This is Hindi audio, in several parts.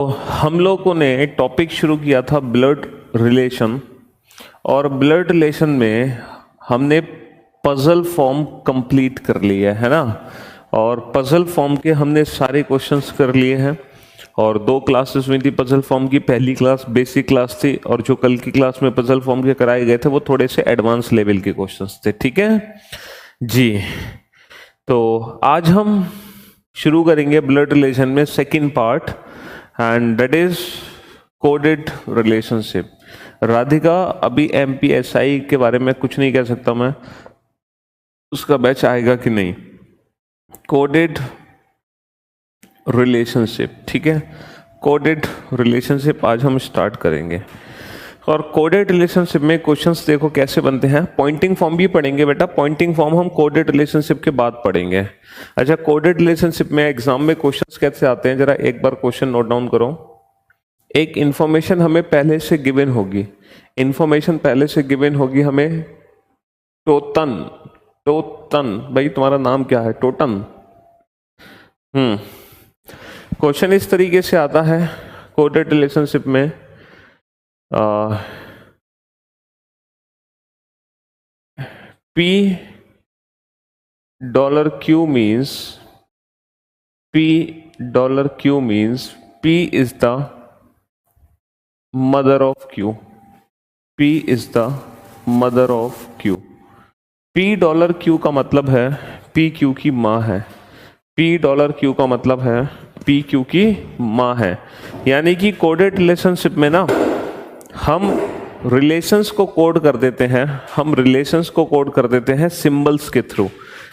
हम लोगों ने एक टॉपिक शुरू किया था ब्लड रिलेशन, और ब्लड रिलेशन में हमने पजल फॉर्म कंप्लीट कर लिया है ना। और पजल फॉर्म के हमने सारे क्वेश्चंस कर लिए हैं, और 2 क्लासेस हुई थी पजल फॉर्म की। पहली क्लास बेसिक क्लास थी, और जो कल की क्लास में पजल फॉर्म के कराए गए थे वो थोड़े से एडवांस लेवल के क्वेश्चंस थे। ठीक है जी। तो आज हम शुरू करेंगे ब्लड रिलेशन में second part, and that is coded relationship. Radhika अभी एमपीएसआई के बारे में कुछ नहीं कह सकता मैं, उसका बैच आएगा कि नहीं। कोडेड रिलेशनशिप, ठीक है, कोडेड रिलेशनशिप आज हम स्टार्ट करेंगे। और कोडेड रिलेशनशिप में क्वेश्चंस देखो कैसे बनते हैं। पॉइंटिंग फॉर्म भी पढ़ेंगे बेटा, पॉइंटिंग फॉर्म हम कोडेड रिलेशनशिप के बाद पढ़ेंगे। अच्छा, कोडेड रिलेशनशिप में एग्जाम में क्वेश्चंस कैसे आते हैं, जरा एक बार क्वेश्चन नोट डाउन करो। एक इंफॉर्मेशन हमें पहले से गिवन होगी, इंफॉर्मेशन पहले से गिवन होगी हमें। टोटन, टोटन भाई तुम्हारा नाम क्या है? टोटन। क्वेश्चन इस तरीके से आता है कोडेड रिलेशनशिप में। P $Q means P is the mother of Q. P is the mother of Q. $Q का मतलब है PQ की माँ है। $Q का मतलब है PQ की माँ है। यानी कि कोडेड रिलेशनशिप में ना हम रिलेशंस को कोड कर देते हैं, हम रिलेशंस को कोड कर देते हैं सिंबल्स के थ्रू।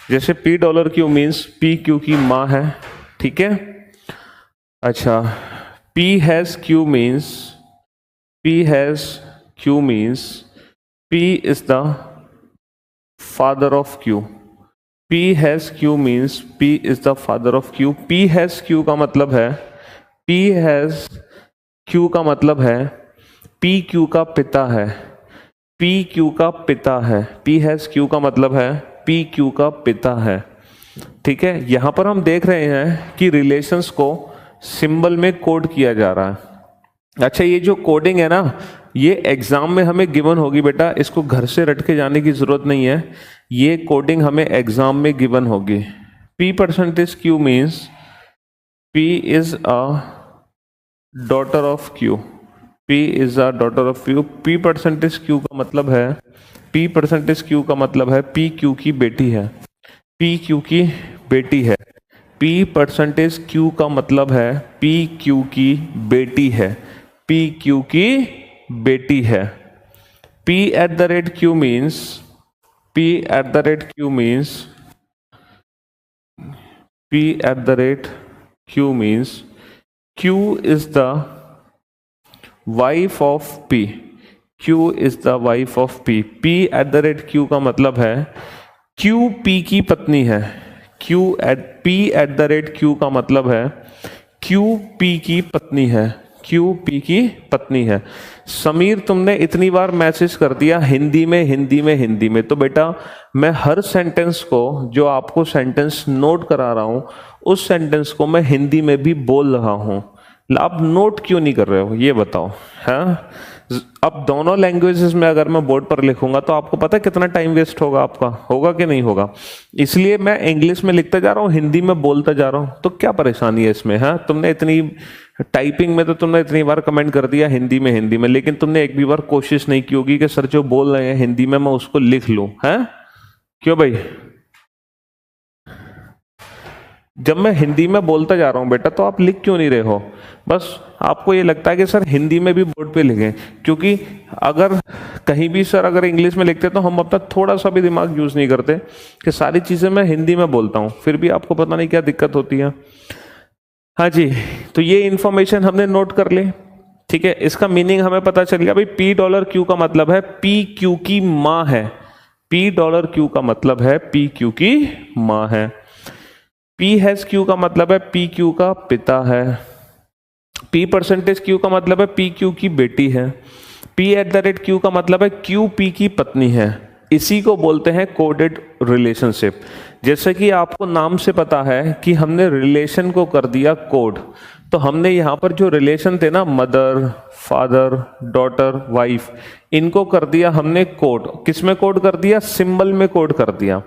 जैसे $Q मीन्स PQ की माँ है, ठीक है। अच्छा, P has Q means P is the father of Q. P has Q means P is the father of Q. P has Q का मतलब है PQ का पिता है, PQ का पिता है। P has Q का मतलब है PQ का पिता है, ठीक है। यहां पर हम देख रहे हैं कि रिलेशंस को सिंबल में कोड किया जा रहा है। अच्छा, ये जो कोडिंग है ना, ये एग्जाम में हमें गिवन होगी बेटा, इसको घर से रट के जाने की जरूरत नहीं है। ये कोडिंग हमें एग्जाम में गिवन होगी। P%Q means P is a daughter of Q। P is a daughter of Q। P%Q का मतलब है P%Q का मतलब है PQ की बेटी है, PQ की बेटी है। P%Q का मतलब है PQ की बेटी है, PQ की बेटी है। P@Q means P@Q means Q is the wife of P. Q is the wife of P. P@Q का मतलब है Q P की पत्नी है। P@Q का मतलब है Q P की पत्नी है, Q P की पत्नी है। समीर, तुमने इतनी बार मैसेज कर दिया हिंदी में, तो बेटा मैं हर सेंटेंस को, जो आपको सेंटेंस नोट करा रहा हूं, उस सेंटेंस को मैं हिंदी में भी बोल रहा हूं। आप नोट क्यों नहीं कर रहे हो ये बताओ। हाँ, अब दोनों लैंग्वेजेस में अगर मैं बोर्ड पर लिखूंगा तो आपको पता है कितना टाइम वेस्ट होगा आपका, होगा कि नहीं होगा। इसलिए मैं इंग्लिश में लिखता जा रहा हूँ, हिंदी में बोलता जा रहा हूँ। तो क्या परेशानी है इसमें? हाँ, तुमने इतनी टाइपिंग में तो तुमने इतनी बार कमेंट कर दिया हिंदी में, लेकिन तुमने एक भी बार कोशिश नहीं की होगी कि सर जो बोल रहे हैं हिंदी में मैं उसको लिख लूं। है क्यों भाई? जब मैं हिंदी में बोलता जा रहा हूं बेटा, तो आप लिख क्यों नहीं रहे हो? बस आपको ये लगता है कि सर हिंदी में भी बोर्ड पे लिखें, क्योंकि अगर कहीं भी सर अगर इंग्लिश में लिखते तो हम अपना थोड़ा सा भी दिमाग यूज नहीं करते कि सारी चीजें मैं हिंदी में बोलता हूं, फिर भी आपको पता नहीं क्या दिक्कत होती है। हाँ जी, तो ये इंफॉर्मेशन हमने नोट कर ली, ठीक है। इसका मीनिंग हमें पता चल गया भाई। $Q का मतलब है PQ की माँ है, $Q का मतलब है PQ की माँ है। P has Q का मतलब है PQ का पिता है। P%Q का मतलब है PQ की बेटी है। P@Q का मतलब है Q P की पत्नी है। इसी को बोलते हैं कोडेड रिलेशनशिप। जैसे कि आपको नाम से पता है कि हमने रिलेशन को कर दिया कोड, तो हमने यहाँ पर जो रिलेशन थे ना, मदर, फादर, डॉटर, वाइफ, इनको कर दिया हमने कोड। किसमें कोड कर दिया? सिंबल में कोड कर दिया।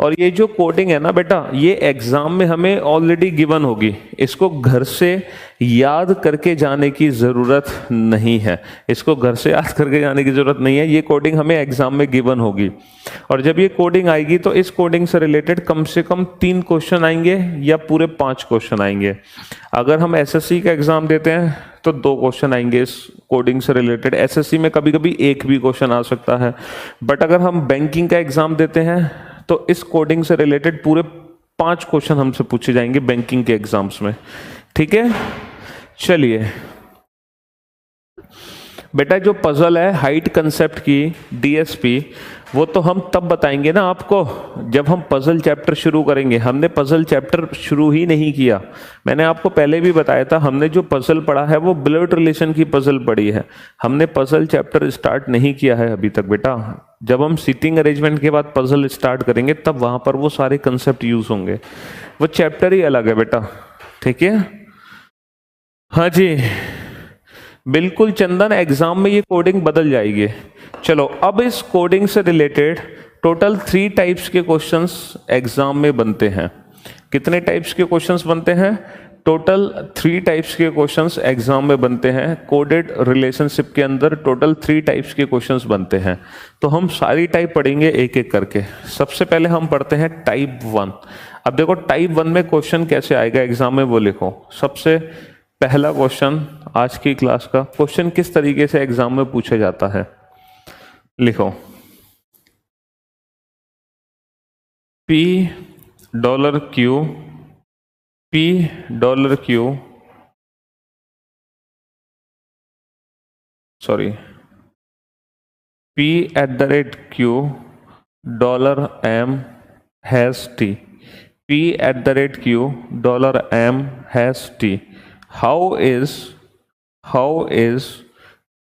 और ये जो कोडिंग है ना बेटा, ये एग्जाम में हमें ऑलरेडी गिवन होगी, इसको घर से याद करके जाने की ज़रूरत नहीं है। इसको घर से याद करके जाने की ज़रूरत नहीं है, ये कोडिंग हमें एग्जाम में गिवन होगी। और जब ये कोडिंग आएगी तो इस कोडिंग से रिलेटेड कम से कम 3 क्वेश्चन आएंगे या पूरे 5 क्वेश्चन आएंगे। अगर हम एसएससी का एग्जाम देते हैं तो 2 क्वेश्चन आएंगे इस कोडिंग से रिलेटेड। एसएससी में कभी कभी 1 भी क्वेश्चन आ सकता है, बट अगर हम बैंकिंग का एग्जाम देते हैं तो इस कोडिंग से रिलेटेड पूरे 5 क्वेश्चन हमसे पूछे जाएंगे बैंकिंग के एग्जाम्स में। ठीक है, चलिए बेटा, जो पजल है हाइट कंसेप्ट की डीएसपी, वो तो हम तब बताएंगे ना आपको जब हम पजल चैप्टर शुरू करेंगे। हमने पजल चैप्टर शुरू ही नहीं किया। मैंने आपको पहले भी बताया था, हमने जो पजल पढ़ा है वो ब्लड रिलेशन की पजल पढ़ी है। हमने पजल चैप्टर स्टार्ट नहीं किया है अभी तक बेटा। जब हम सीटिंग अरेंजमेंट के बाद पजल स्टार्ट करेंगे तब वहां पर वो सारे कंसेप्ट यूज होंगे। वो चैप्टर ही अलग है बेटा, ठीक है। हाँ जी बिल्कुल चंदन, एग्जाम में ये कोडिंग बदल जाएगी। चलो अब इस कोडिंग से रिलेटेड टोटल 3 टाइप्स के क्वेश्चंस एग्जाम में बनते हैं। कितने टाइप्स के क्वेश्चंस बनते हैं? टोटल 3 टाइप्स के क्वेश्चंस एग्जाम में बनते हैं। कोडेड रिलेशनशिप के अंदर टोटल 3 टाइप्स के क्वेश्चंस बनते हैं। तो हम सारी टाइप पढ़ेंगे एक एक करके। सबसे पहले हम पढ़ते हैं टाइप 1। अब देखो टाइप 1 में क्वेश्चन कैसे आएगा एग्जाम में वो लिखो। सबसे पहला क्वेश्चन आज की क्लास का, क्वेश्चन किस तरीके से एग्जाम में पूछा जाता है, लिखो। $P $Q $M has T, $M has T. How is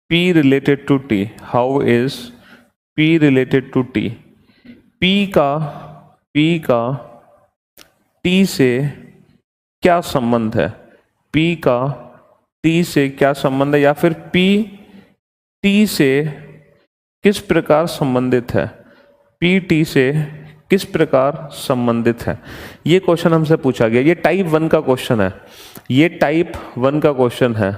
P related to T? How is P related to T? P का T से क्या संबंध है? P का T से क्या संबंध है, या फिर P T से किस प्रकार संबंधित है? P T से किस प्रकार संबंधित है? ये क्वेश्चन हमसे पूछा गया। ये टाइप 1 का क्वेश्चन है। ये टाइप 1 का क्वेश्चन है।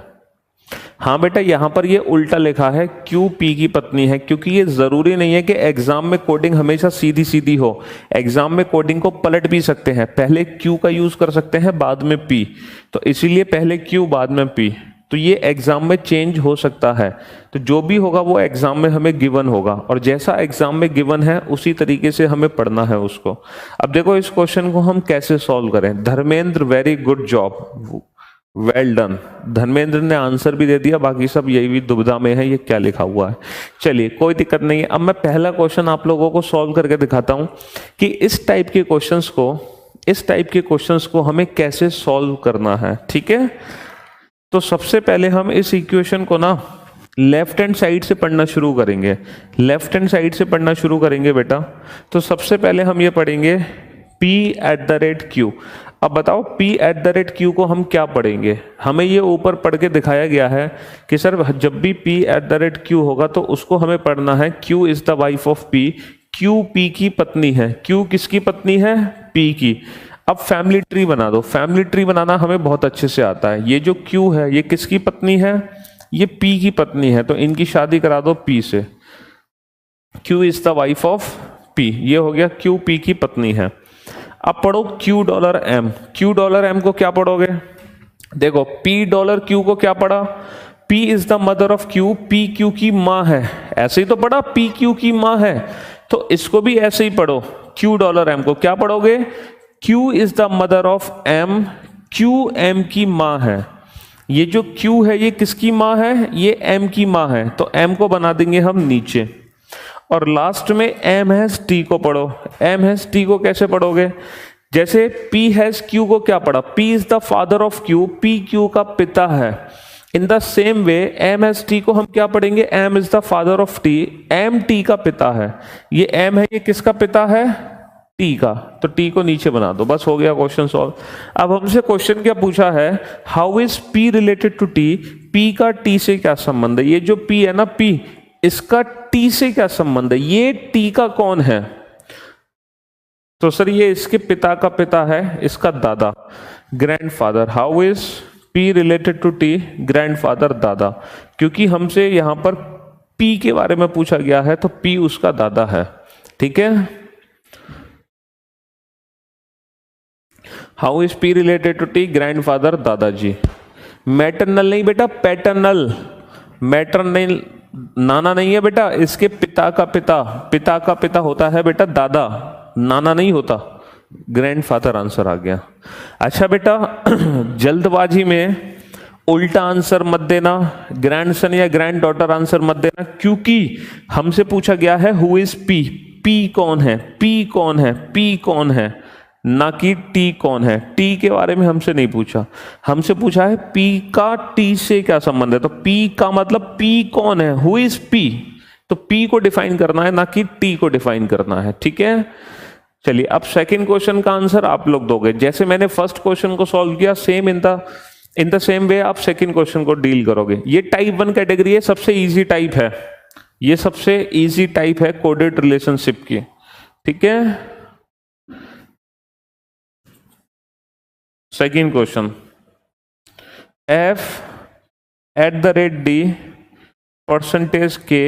हाँ बेटा, यहां पर ये उल्टा लिखा है, क्यू पी की पत्नी है, क्योंकि ये जरूरी नहीं है कि एग्जाम में कोडिंग हमेशा सीधी सीधी हो। एग्जाम में कोडिंग को पलट भी सकते हैं, पहले क्यू का यूज कर सकते हैं बाद में पी, तो इसीलिए पहले क्यू बाद में पी। तो ये एग्जाम में चेंज हो सकता है। तो जो भी होगा वो एग्जाम में हमें गिवन होगा, और जैसा एग्जाम में गिवन है उसी तरीके से हमें पढ़ना है उसको। अब देखो इस क्वेश्चन को हम कैसे सॉल्व करें। Dharmendra very good job, well done. Dharmendra ने आंसर भी दे दिया, बाकी सब यही भी दुविधा में है ये क्या लिखा हुआ है। चलिए कोई दिक्कत नहीं है। अब मैं पहला क्वेश्चन आप लोगों को सॉल्व करके दिखाता हूं कि इस टाइप के क्वेश्चंस को हमें कैसे सॉल्व करना है। ठीक है, तो सबसे पहले हम इस इक्वेशन को ना लेफ्ट हैंड साइड से पढ़ना शुरू करेंगे। लेफ्ट हैंड साइड से पढ़ना शुरू करेंगे बेटा। तो सबसे पहले हम ये पढ़ेंगे P@Q। अब बताओ P@Q को हम क्या पढ़ेंगे? हमें ये ऊपर पढ़ के दिखाया गया है कि सर जब भी P@Q होगा तो उसको हमें पढ़ना है Q is the wife of P। Q P की पत्नी है। Q किसकी पत्नी है? P की। अब फैमिली ट्री बना दो। फैमिली ट्री बनाना हमें बहुत अच्छे से आता है। ये जो Q है ये किसकी पत्नी है? ये P की पत्नी है, तो इनकी शादी करा दो P से। Q is the wife of P, ये हो गया Q P की पत्नी है। अब पढ़ो $M। $M को क्या पढ़ोगे? देखो $Q को क्या पढ़ा? P is the mother of Q, P Q की माँ है। ऐसे ही तो पढ़ा, P Q की माँ है, तो इसको भी ऐसे ही पढ़ो। $M को क्या पढ़ोगे? Q is the mother of M, Q M की माँ है। ये जो Q है ये किसकी माँ है? ये M की माँ है, तो M को बना देंगे हम नीचे, और लास्ट में M हैज T को पढ़ो। M हैज T को कैसे पढ़ोगे? जैसे P हैज Q को क्या पढ़ा? P is the father of Q, P Q का पिता है। In the same way M has T को हम क्या पढ़ेंगे? M is the father of T, M T का पिता है। ये M है, ये किसका पिता है? टी का, तो टी को नीचे बना दो, बस हो गया क्वेश्चन सॉल्व। अब हमसे क्वेश्चन क्या पूछा है, how is P related to T, P का टी से क्या संबंध है। ये जो पी है ना, पी, इसका टी से क्या संबंध है, ये टी का कौन है, तो सर ये इसके पिता का पिता है, इसका दादा, grandfather. How is P related to T, grandfather, दादा, क्योंकि हमसे यहां पर पी के बारे में पूछा गया है तो पी उसका दादा है, ठीक है। How is P related to T, grandfather, दादाजी। मैटरनल नहीं बेटा, पैटर्नल, मैटरनल नाना नहीं है बेटा, इसके पिता का पिता, पिता का पिता होता है बेटा दादा, नाना नहीं होता, ग्रैंडफादर आंसर आ गया। अच्छा बेटा जल्दबाजी में उल्टा आंसर मत देना, ग्रैंडसन या ग्रैंड डॉटर आंसर मत देना, क्योंकि हमसे पूछा गया है हु इज पी, पी कौन है, पी कौन है, पी कौन है, ना कि टी कौन है। टी के बारे में हमसे नहीं पूछा, हमसे पूछा है पी का टी से क्या संबंध है, तो पी का मतलब पी कौन है, हु इज पी, तो पी को डिफाइन करना है ना कि टी को डिफाइन करना है, ठीक है। चलिए अब सेकंड क्वेश्चन का आंसर आप लोग दोगे, जैसे मैंने फर्स्ट क्वेश्चन को सॉल्व किया same in the same way आप सेकंड क्वेश्चन को डील करोगे। ये टाइप 1 कैटेगरी है, सबसे इजी टाइप है, ये सबसे इजी टाइप है कोडेड रिलेशनशिप की, ठीक है। Second question, f@d percentage k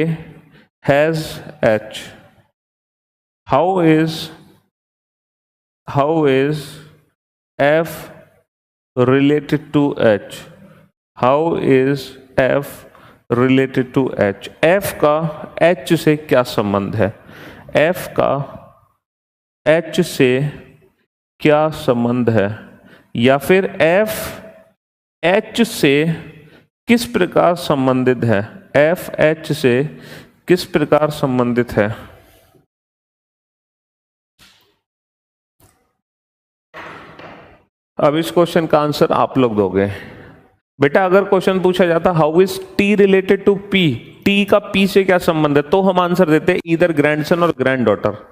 has h, how is f related to h, how is f related to h, f का h से क्या संबंध है, f का h से क्या संबंध है, या फिर f h से किस प्रकार संबंधित है, f h से किस प्रकार संबंधित है। अब इस क्वेश्चन का आंसर आप लोग दोगे। बेटा अगर क्वेश्चन पूछा जाता how is T related to P, T का पी से क्या संबंध है, तो हम आंसर देते इधर ग्रैंडसन और ग्रैंड डॉटर।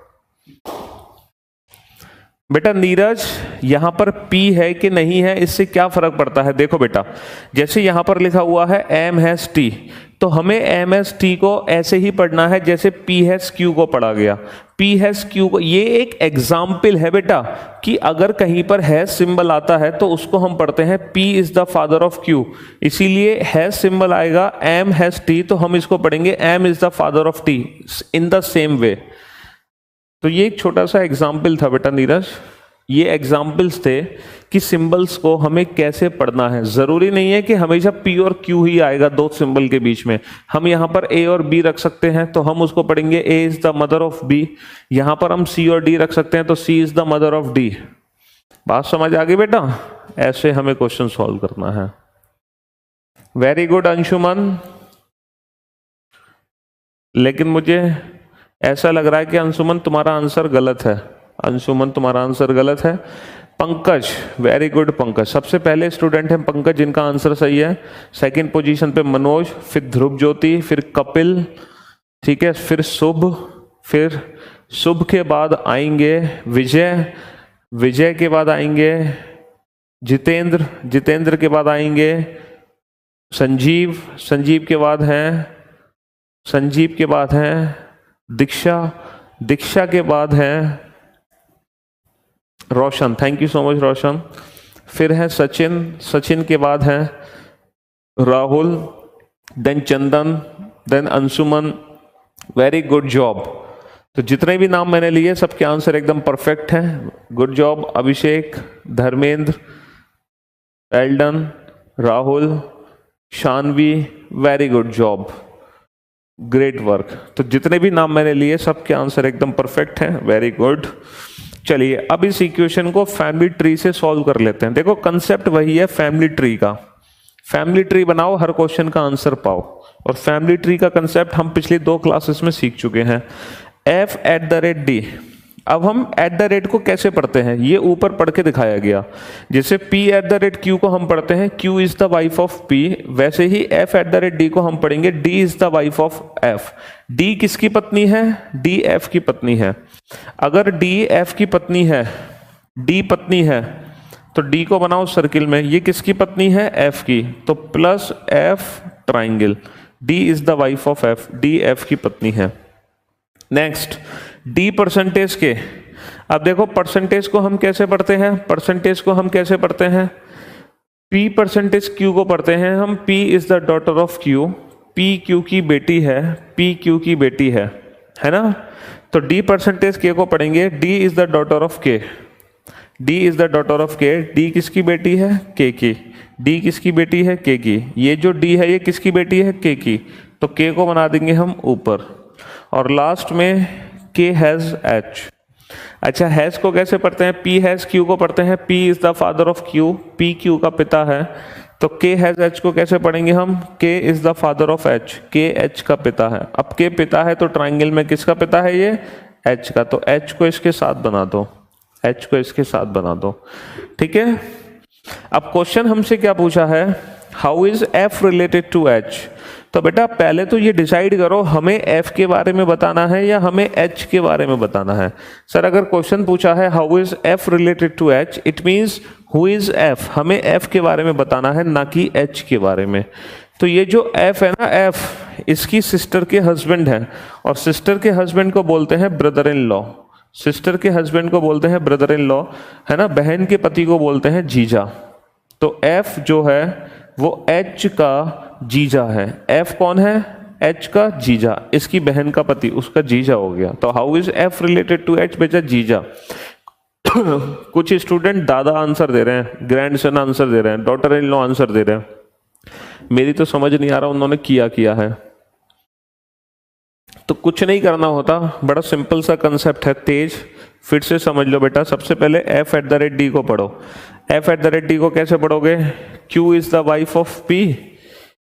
बेटा नीरज यहां पर P है कि नहीं है, इससे क्या फर्क पड़ता है। देखो बेटा जैसे यहां पर लिखा हुआ है M हैज T, तो हमें M हैज T को ऐसे ही पढ़ना है जैसे P हैज Q को पढ़ा गया। P हैज Q को, ये एक एग्जाम्पल है बेटा कि अगर कहीं पर हैज सिंबल आता है तो उसको हम पढ़ते हैं P is the father of Q, इसीलिए हैज सिंबल आएगा M हैज T तो हम इसको पढ़ेंगे M is the father of T in the same way. तो ये एक छोटा सा एग्जाम्पल था बेटा नीरज, ये एग्जाम्पल्स थे कि सिंबल्स को हमें कैसे पढ़ना है। जरूरी नहीं है कि हमेशा P और Q ही आएगा दो सिंबल के बीच में, हम यहां पर A और B रख सकते हैं तो हम उसको पढ़ेंगे A is the mother of B, यहां पर हम C और D रख सकते हैं तो C is the mother of D। बात समझ आ गई बेटा, ऐसे हमें क्वेश्चन सॉल्व करना है। वेरी गुड अंशुमन, लेकिन मुझे ऐसा लग रहा है कि अंशुमन तुम्हारा आंसर गलत है, अंशुमन तुम्हारा आंसर गलत है। पंकज, वेरी गुड पंकज, सबसे पहले स्टूडेंट है पंकज जिनका आंसर सही है। सेकंड पोजीशन पे मनोज, फिर ध्रुव ज्योति, फिर कपिल, ठीक है, फिर शुभ, फिर शुभ के बाद आएंगे विजय, विजय के बाद आएंगे जितेंद्र, जितेंद्र के बाद आएंगे संजीव, संजीव के बाद हैं, संजीव के बाद हैं दीक्षा, दीक्षा के बाद हैं Roshan, thank you so much Roshan, फिर है सचिन, सचिन के बाद है Rahul, then Chandan, then Anshuman. Very good job. तो जितने भी नाम मैंने लिए सबके आंसर एकदम परफेक्ट हैं, good job. Abhishek, Dharmendra, Alden, Rahul, Shanvi, very good job, great work. तो जितने भी नाम मैंने लिए सबके आंसर एकदम परफेक्ट हैं, वेरी गुड। चलिए अब इस इक्वेशन को फैमिली ट्री से सॉल्व कर लेते हैं। देखो कंसेप्ट वही है फैमिली ट्री का, फैमिली ट्री बनाओ हर क्वेश्चन का आंसर पाओ, और फैमिली ट्री का कंसेप्ट हम पिछली 2 क्लासेस में सीख चुके हैं। f@d, अब हम एट द रेट को कैसे पढ़ते हैं, ये ऊपर पढ़ के दिखाया गया। जैसे P eight the rate Q को हम पढ़ते हैं Q is the wife of P, वैसे ही F eight the rate D को हम पढ़ेंगे D is the wife of F। D किसकी पत्नी है? D F की पत्नी है। अगर D F की पत्नी है, D पत्नी है, तो D को बनाओ सर्किल में, ये किसकी पत्नी है? F की, तो plus F triangle, D is the wife of F, D F की पत्नी है। नेक्स्ट डी परसेंटेज के, अब देखो परसेंटेज को हम कैसे पढ़ते हैं, परसेंटेज को हम कैसे पढ़ते हैं? P परसेंटेज Q को पढ़ते हैं हम, P is the daughter of Q, P Q की बेटी है, P Q की बेटी है ना। तो D परसेंटेज K को पढ़ेंगे, D is the daughter of K, D is the daughter of K, D किसकी बेटी है? K की, D किसकी बेटी है? K की। ये जो D है ये किसकी बेटी है? K की, तो K को बना देंगे हम ऊपर, और लास्ट में K हैज H। अच्छा, हैज को कैसे पढ़ते हैं? P हैज Q को पढ़ते हैं, P is the father of Q, P Q का पिता है, तो K हैज H को कैसे पढ़ेंगे हम? K is the father of H, K H का पिता है। अब K पिता है तो ट्राइंगल में किसका पिता है? ये H का, तो H को इसके साथ बना दो, H को इसके साथ बना दो, ठीक है। अब क्वेश्चन हमसे क्या पूछा है? How is F related to H? तो बेटा पहले तो ये डिसाइड करो हमें F के बारे में बताना है या हमें H के बारे में बताना है। सर अगर क्वेश्चन पूछा है how is F related to H, it means who is F, हमें F के बारे में बताना है ना कि H के बारे में। तो ये जो F है ना, F इसकी सिस्टर के हस्बैंड है, और सिस्टर के हस्बैंड को बोलते हैं ब्रदर इन लॉ, सिस्टर के हस्बैंड को बोलते हैं ब्रदर इन लॉ, है ना। बहन के पति को बोलते हैं जीजा। तो F जो है वो H का जीजा है। F कौन है? H का जीजा, इसकी बहन का पति, उसका जीजा हो गया। तो how is F related to H? बेटा जीजा। कुछ स्टूडेंट दादा आंसर दे रहे हैं, ग्रैंडसन आंसर दे रहे हैं, डॉटर इन लॉ आंसर दे रहे हैं। मेरी तो समझ नहीं आ रहा उन्होंने किया है। तो कुछ नहीं करना होता, बड़ा सिंपल सा कंसेप्ट है, तेज फिर से समझ लो बेटा। सबसे पहले F eight the rate D को पढ़ो। F eight the rate D को कैसे पढ़ोगे? Q is the wife of P,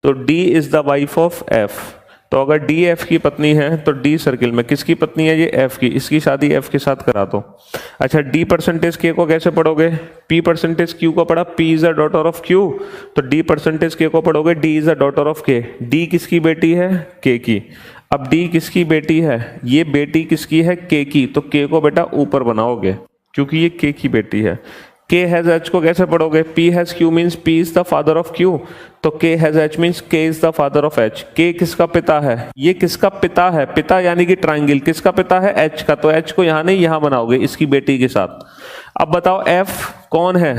तो D is the wife of F। तो अगर D F की पत्नी है तो D सर्किल में किसकी पत्नी है? ये F की, इसकी शादी F के साथ करा दो। अच्छा, D परसेंटेज K को कैसे पढ़ोगे? P परसेंटेज Q को पढ़ा, P is the daughter of Q, तो D परसेंटेज K को पढ़ोगे, D is the daughter of K। D किसकी बेटी है? K की। अब D किसकी बेटी है? ये बेटी किसकी है? K की, तो K को बेटा ऊपर बनाओगे क्योंकि ये K की बेटी है। K हैज H को कैसे पढ़ोगे? P has Q means P is the father of Q, तो K has H means K is the father of H। K किसका पिता है? ये किसका पिता है? पिता यानी कि ट्राइंगल, किसका पिता है? H का, तो H को यहाँ नहीं यहाँ बनाओगे इसकी बेटी के साथ। अब बताओ F कौन है?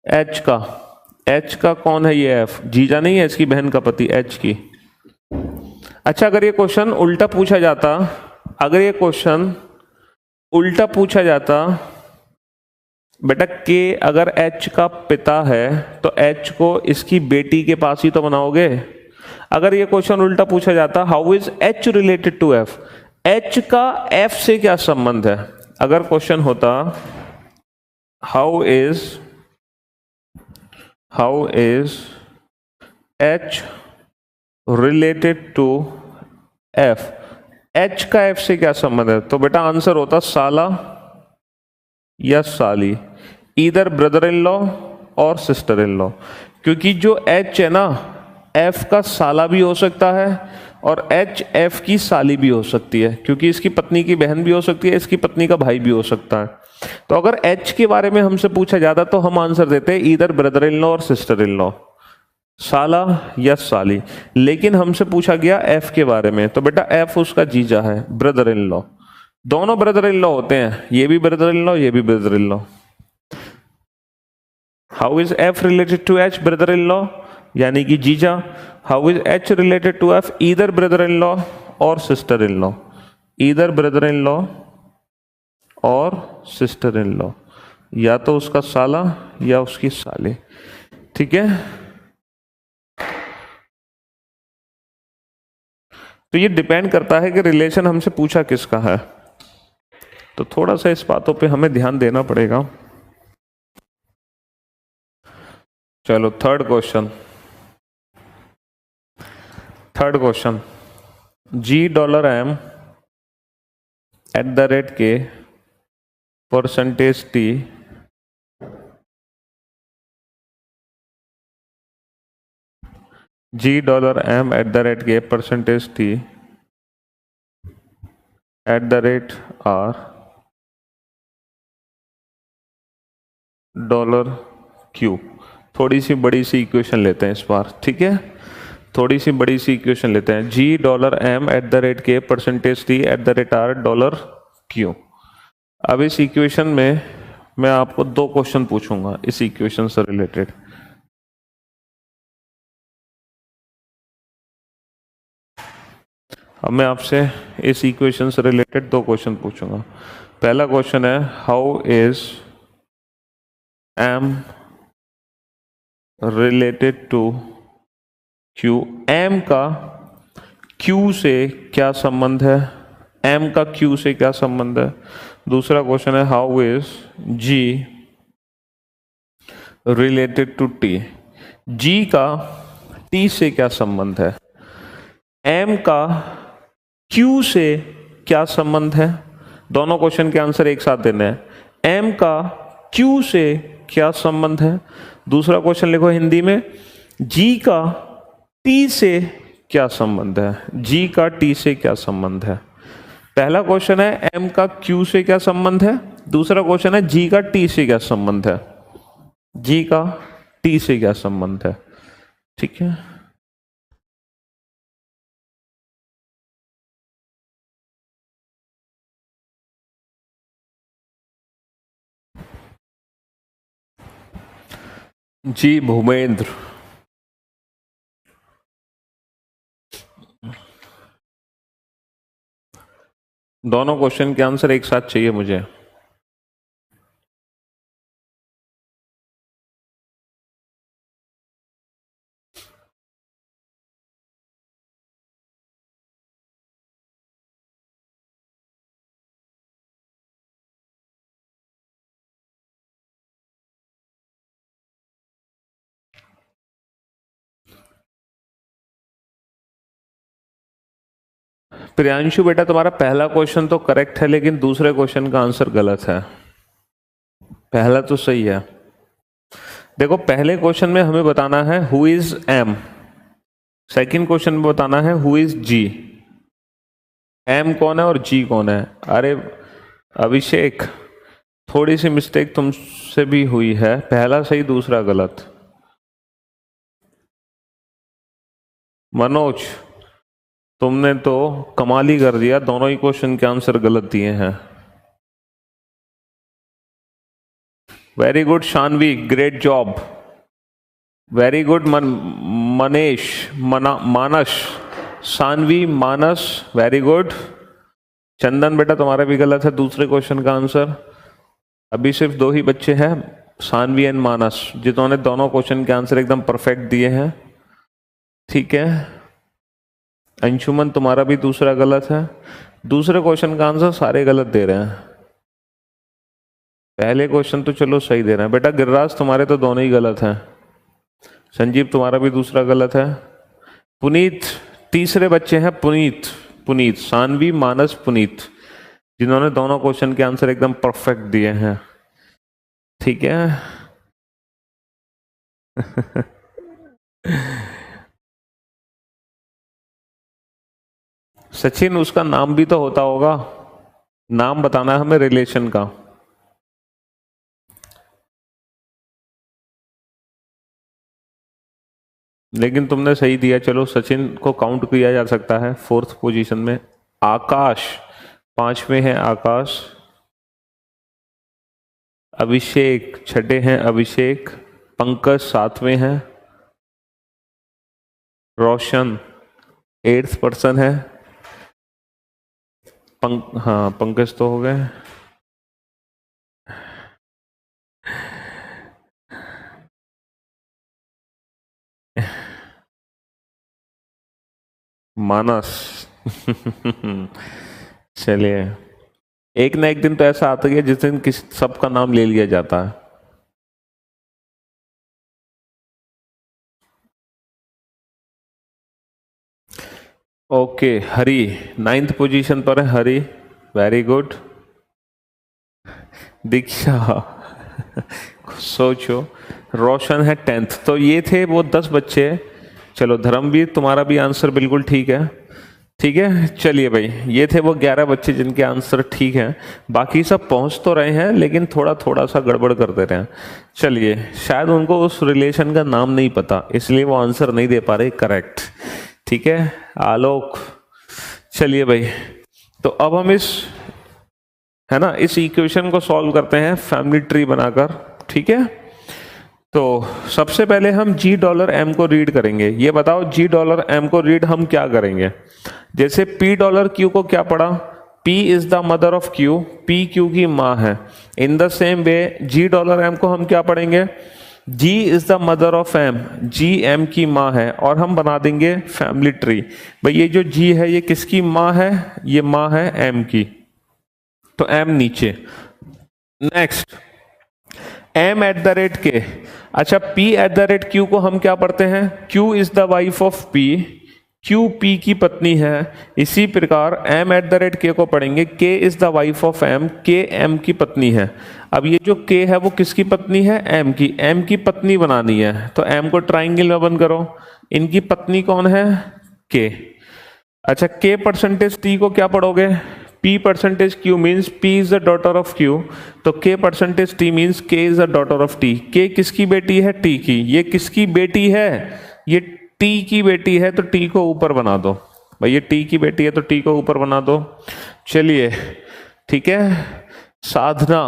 H का, H का कौन है ये F? जीजा नहीं है, इसकी बहन का पति, H की। अच्छा, अगर ये क्वेश्चन उल्टा पूछा जाता, अगर ये क्वेश्चन उल्टा पूछा जाता बेटा, K अगर H का पिता है तो H को इसकी बेटी के पास ही तो बनाओगे। अगर ये क्वेश्चन उल्टा पूछा जाता, how is H related to F? H का F से क्या संबंध है? अगर क्वेश्चन होता how is H related to F, H का F से क्या संबंध है? तो बेटा आंसर होता साला या साली, इधर ब्रदर इन लॉ और सिस्टर इन लॉ। क्योंकि जो H है ना, F का साला भी हो सकता है और H F की साली भी हो सकती है, क्योंकि इसकी पत्नी की बहन भी हो सकती है, इसकी पत्नी का भाई भी हो सकता है। तो अगर H के बारे में हमसे पूछा जाता तो हम आंसर देते इधर ब्रदर इन लॉ और सिस्टर इन लॉ, साला या साली। लेकिन हमसे पूछा गया F के बारे में, तो बेटा F उसका जीजा है, ब्रदर इन लॉ। दोनों ब्रदर इन लॉ होते हैं, ये भी ब्रदर इन लॉ, ये भी brother in law. How is F related to H? Brother in law यानी कि जीजा। How is H related to F? इधर ब्रदर इन लॉ और सिस्टर इन लॉ, इधर ब्रदर इन लॉ और सिस्टर इन लॉ, या तो उसका साला या उसकी साली, ठीक है। तो ये डिपेंड करता है कि रिलेशन हमसे पूछा किसका है, तो थोड़ा सा इस बातों पे हमें ध्यान देना पड़ेगा। चलो third question $M at the rate K percentage T $G at the rate के percentage T at the rate R $Q। थोड़ी सी बड़ी सी इक्वेशन लेते हैं इस बार, ठीक है, थोड़ी सी बड़ी सी इक्वेशन लेते हैं। $M एट द रेट के percentage T at the rate R $Q। अब इस इक्वेशन में मैं आपको दो क्वेश्चन पूछूंगा इस इक्वेशन से रिलेटेड। अब मैं आपसे इस इक्वेशन से रिलेटेड दो क्वेश्चन पूछूंगा। पहला क्वेश्चन है how is M related to Q। M का Q से क्या संबंध है, M का Q से क्या संबंध है। दूसरा क्वेश्चन है how is G related to T। G का T से क्या संबंध है, M का Q से क्या संबंध है। दोनों क्वेश्चन के आंसर एक साथ देने हैं। M का Q से क्या संबंध है। दूसरा क्वेश्चन लिखो हिंदी में, G का T से क्या संबंध है, G का T से क्या संबंध है। पहला क्वेश्चन है M का Q से क्या संबंध है, दूसरा क्वेश्चन है G का T से क्या संबंध है, G का T से क्या संबंध है, ठीक है। जी भूपेंद्र, दोनों क्वेश्चन के आंसर एक साथ चाहिए मुझे। प्रियांशु बेटा तुम्हारा पहला क्वेश्चन तो करेक्ट है लेकिन दूसरे क्वेश्चन का आंसर गलत है। पहला तो सही है। देखो पहले क्वेश्चन में हमें बताना है who is M, second question में बताना है हु इज G। M कौन है और G कौन है। अरे अभिषेक थोड़ी सी मिस्टेक तुमसे भी हुई है, पहला सही दूसरा गलत। मनोज तुमने तो कमाल ही कर दिया, दोनों ही क्वेश्चन के आंसर गलत दिए हैं। Very good Shanvi, great job, very good Manish, Manas, Shanvi, Manas, very good. Chandan बेटा तुम्हारा भी गलत है दूसरे क्वेश्चन का आंसर। अभी सिर्फ दो ही बच्चे हैं, शानवी एंड मानस, जिन्होंने दोनों क्वेश्चन के आंसर एकदम परफेक्ट दिए हैं, ठीक है। अंशुमन तुम्हारा भी दूसरा गलत है, दूसरे क्वेश्चन का आंसर सारे गलत दे रहे हैं। पहले क्वेश्चन तो चलो सही दे रहे हैं बेटा। गिरिराज तुम्हारे तो दोनों ही गलत हैं। संजीव तुम्हारा भी दूसरा गलत है। पुनीत, तीसरे बच्चे हैं पुनीत, पुनीत, सानवी, मानस, पुनीत, जिन्होंने दोनों क्वेश्चन के आंसर एकदम परफेक्ट दिए हैं, ठीक है। सचिन उसका नाम भी तो होता होगा, नाम बताना है हमें रिलेशन का। लेकिन तुमने सही दिया, चलो सचिन को काउंट किया जा सकता है फोर्थ पोजीशन में। आकाश पांचवें हैं, आकाश। अभिषेक छठे हैं, अभिषेक। पंकज सातवें हैं। रोशन एट्थ पर्सन है। हाँ पंकज तो हो गए। मानस। चलिए, एक ना एक दिन तो ऐसा आता है जिस दिन किस सबका नाम ले लिया जाता है। ओके, हरी नाइन्थ पोजीशन पर है, हरी, वेरी गुड। दीक्षा सोचो, रोशन है 10th, तो ये थे वो 10 बच्चे। चलो धर्मवीर, तुम्हारा भी आंसर बिल्कुल ठीक है, ठीक है। चलिए भाई, ये थे वो 11 बच्चे जिनके आंसर ठीक हैं। बाकी सब पहुंच तो रहे हैं लेकिन थोड़ा थोड़ा सा गड़बड़ कर दे रहे हैं। चलिए, शायद उनको उस रिलेशन का नाम नहीं पता, इसलिए वो आंसर नहीं दे पा रहे करेक्ट, ठीक है। आलोक, चलिए भाई, तो अब हम इस इक्वेशन को सॉल्व करते हैं फैमिली ट्री बनाकर, ठीक है। तो सबसे पहले हम $m को रीड करेंगे। ये बताओ $m को रीड हम क्या करेंगे? जैसे $Q को क्या पढ़ा? P is the mother of Q, P Q की माँ है। In the same way $M को हम क्या पढ़ेंगे? G is the mother of M, G M की माँ है, और हम बना देंगे फैमिली ट्री। भाई ये जो G है ये किसकी माँ है? ये माँ है M की, तो M नीचे। Next m@k। अच्छा, p@q को हम क्या पढ़ते हैं? Q is the wife of P, Q P की पत्नी है। इसी प्रकार m@k को पढ़ेंगे K is the wife of M, K M की पत्नी है। अब ये जो K है वो किसकी पत्नी है? M की। M की पत्नी बनानी है तो M को ट्राइंगल में बंद करो। इनकी पत्नी कौन है? K। अच्छा, K%T को क्या पढ़ोगे? P%Q means P is the daughter of Q, तो K%T means K is the daughter of T। K किसकी बेटी है? T की। ये किसकी बेटी है? ये T की बेटी है, तो T को ऊपर बना दो। भाई ये T की बेटी है तो T को ऊपर बना दो। चलिए, ठीक है। साधना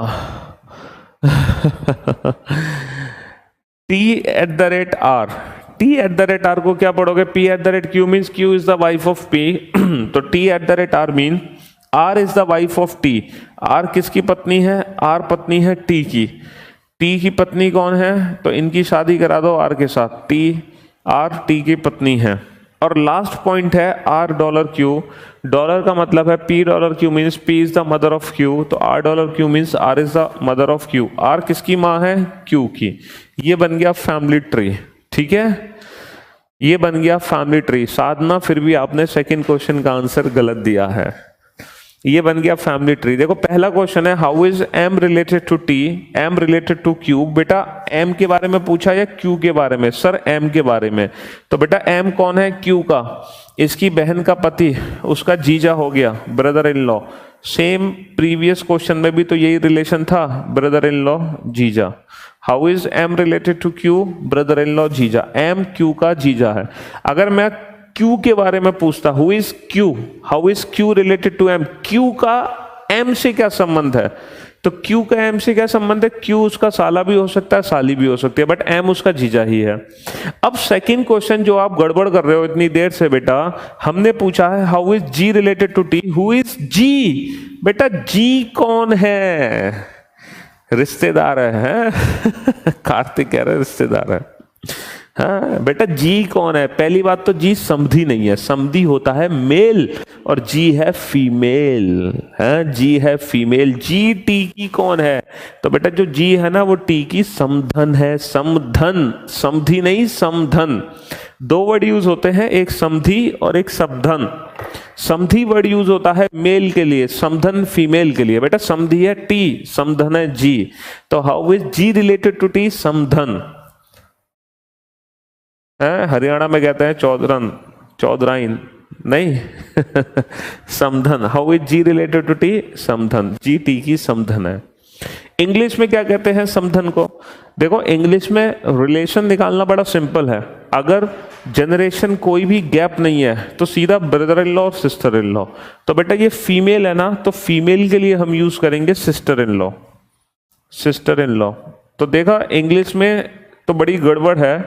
T@R, T@R को क्या पढ़ोगे? P@Q means Q is the wife of P, तो T@R mean R is the wife of T। R किसकी पत्नी है? R पत्नी है T की। T की पत्नी कौन है? तो इनकी शादी करा दो R के साथ। R T की पत्नी है। और लास्ट पॉइंट है $Q। डॉलर का मतलब है $Q means P is the mother of Q, तो $Q means R is the mother of Q। R किसकी माँ है? Q की। ये बन गया फैमिली ट्री, ठीक है। ये बन गया फैमिली ट्री। साधना, फिर भी आपने सेकंड क्वेश्चन का आंसर गलत दिया है। ये बन गया फैमिली ट्री। देखो, पहला क्वेश्चन है how is M related to T, M related to Q। बेटा M के बारे में पूछा या Q के बारे में? सर M के बारे में। तो बेटा M कौन है? Q का। इसकी बहन का पति, उसका जीजा हो गया, brother in law. Same previous question में भी तो यही रिलेशन था, ब्रदर इन लॉ जीजा। How is M related to Q? Brother in law जीजा। M Q का जीजा है। अगर मैं Q के बारे में पूछता, who is Q, how is Q related to M? Q का M से क्या संबंध है? तो Q का M से क्या संबंध है? Q उसका साला भी हो सकता है, साली भी हो सकती है, बट M उसका जीजा ही है। अब सेकंड क्वेश्चन जो आप गड़बड़ कर रहे हो इतनी देर से, बेटा हमने पूछा है how is G related to T, who is G? बेटा G कौन है? रिश्तेदार है। कार्तिक कह रहे रिश्तेदार है। हाँ बेटा, जी कौन है? पहली बात तो जी समधी नहीं है, समधी होता है मेल और जी है फीमेल। हाँ, जी है फीमेल। जी टी की कौन है? तो बेटा जो जी है ना वो टी की समधन है। समधन, समधी नहीं, समधन। दो वर्ड यूज होते हैं, एक समधी और एक सबधन। समधी वर्ड यूज होता है मेल के लिए, समधन फीमेल के लिए। बेटा समधी है टी, समधन है जी। तो how is G related to T? समधन। हरियाणा में कहते हैं चौधरन, चौधराइन नहीं। समधन। How is G related to T? समधन। जी टी की समधन है। इंग्लिश में क्या कहते हैं समधन को? देखो इंग्लिश में रिलेशन निकालना बड़ा सिंपल है। अगर जनरेशन कोई भी गैप नहीं है तो सीधा ब्रदर इन लॉ और सिस्टर इन लॉ। तो बेटा ये फीमेल है ना, तो फीमेल के लिए हम यूज करेंगे sister in law, sister in law. तो देखा इंग्लिश में तो बड़ी गड़बड़ है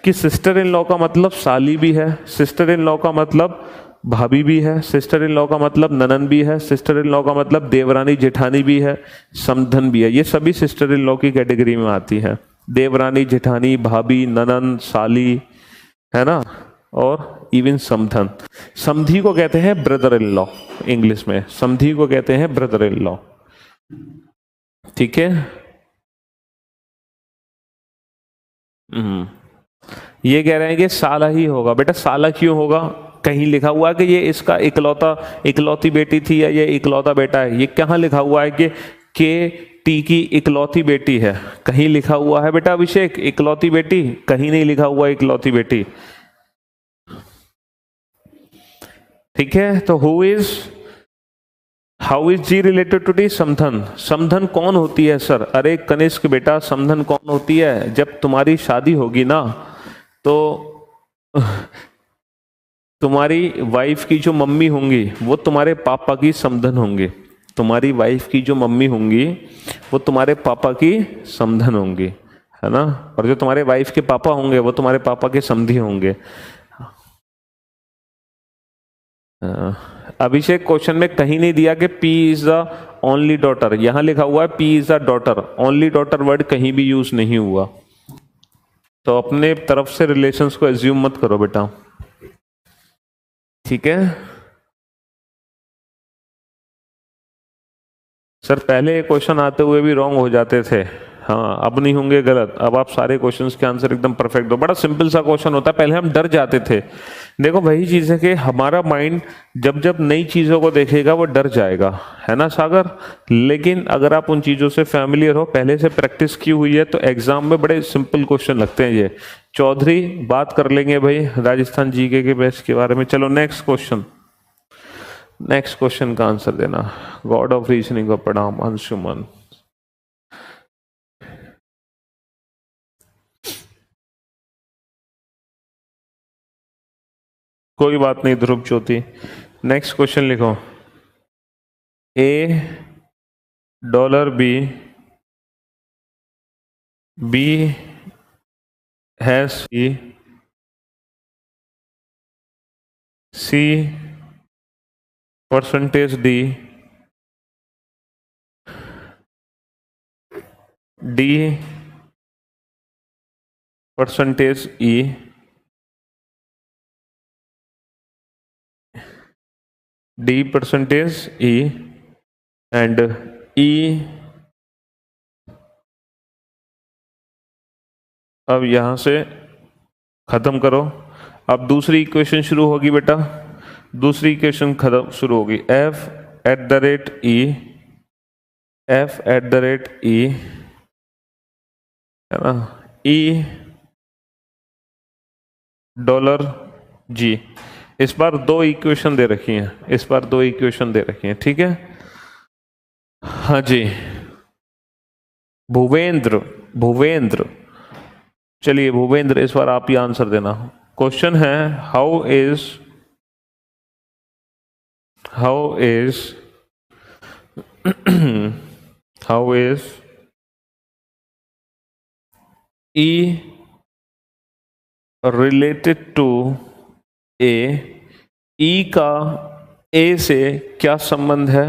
कि सिस्टर इन लॉ का मतलब साली भी है, सिस्टर इन लॉ का मतलब भाभी भी है, सिस्टर इन लॉ का मतलब ननन भी है, सिस्टर इन लॉ का मतलब देवरानी जेठानी भी है, समधन भी है। ये सभी सिस्टर इन लॉ की कैटेगरी में आती है। देवरानी, जेठानी, भाभी, ननन, साली, है ना, और इवन समधन। समधी को कहते हैं ब्रदर इन लॉ। इंग्लिश में समधी को कहते हैं ब्रदर इन लॉ, ठीक है। ये कह रहे हैं कि साला ही होगा। बेटा साला क्यों होगा? कहीं लिखा हुआ है कि ये इसका इकलौती बेटी थी या ये इकलौता बेटा है? ये कहाँ लिखा हुआ है कि टी की इकलौती बेटी है, कहीं लिखा हुआ है बेटा अभिषेक इकलौती बेटी, कहीं नहीं लिखा हुआ इकलौती बेटी। ठीक है, तो how is G related to T? समधन। समधन कौन होती है सर? अरे कनिष्क बेटा, समधन कौन होती है? जब तुम्हारी शादी होगी ना तो तुम्हारी वाइफ की जो मम्मी होंगी वो तुम्हारे पापा की समधन होंगी। तुम्हारी वाइफ की जो मम्मी होंगी वो तुम्हारे पापा की समधन होंगी, है ना। और जो तुम्हारे वाइफ के पापा होंगे वो तुम्हारे पापा के समधी होंगे। अभिषेक क्वेश्चन में कहीं नहीं दिया कि P is the only daughter, यहां लिखा हुआ है P is the daughter. Only daughter word कहीं भी यूज नहीं हुआ, तो अपने तरफ से रिलेशंस को एज्यूम मत करो बेटा, ठीक है। सर पहले क्वेश्चन आते हुए भी रॉन्ग हो जाते थे, हाँ अब नहीं होंगे गलत। अब आप सारे क्वेश्चंस के आंसर एकदम परफेक्ट दो। बड़ा सिंपल सा क्वेश्चन होता है, पहले हम डर जाते थे। देखो वही चीज है कि हमारा माइंड जब जब नई चीजों को देखेगा वो डर जाएगा, है ना सागर। लेकिन अगर आप उन चीजों से फैमिलियर हो, पहले से प्रैक्टिस की हुई है, तो एग्जाम में बड़े सिंपल क्वेश्चन लगते हैं ये। चौधरी बात कर लेंगे भाई राजस्थान जीके के बेस के बारे में। चलो नेक्स्ट क्वेश्चन, नेक्स्ट क्वेश्चन का आंसर देना। गॉड ऑफ रीजनिंग का प्रणाम अंशुमन। कोई बात नहीं ध्रुव ज्योति, नेक्स्ट क्वेश्चन लिखो। $B B has C percentage D percentage E D percentage E and E। अब यहां से खत्म करो, अब दूसरी इक्वेशन शुरू होगी बेटा। दूसरी इक्वेशन खत्म शुरू होगी, F@E है ना, E $G। इस बार दो इक्वेशन दे रखी हैं, इस बार दो इक्वेशन दे रखी हैं, ठीक है। हाँ जी भूवेंद्र, चलिए भूवेंद्र इस बार आप ही आंसर देना। क्वेश्चन है how is E related to A। E का A से क्या संबंध है?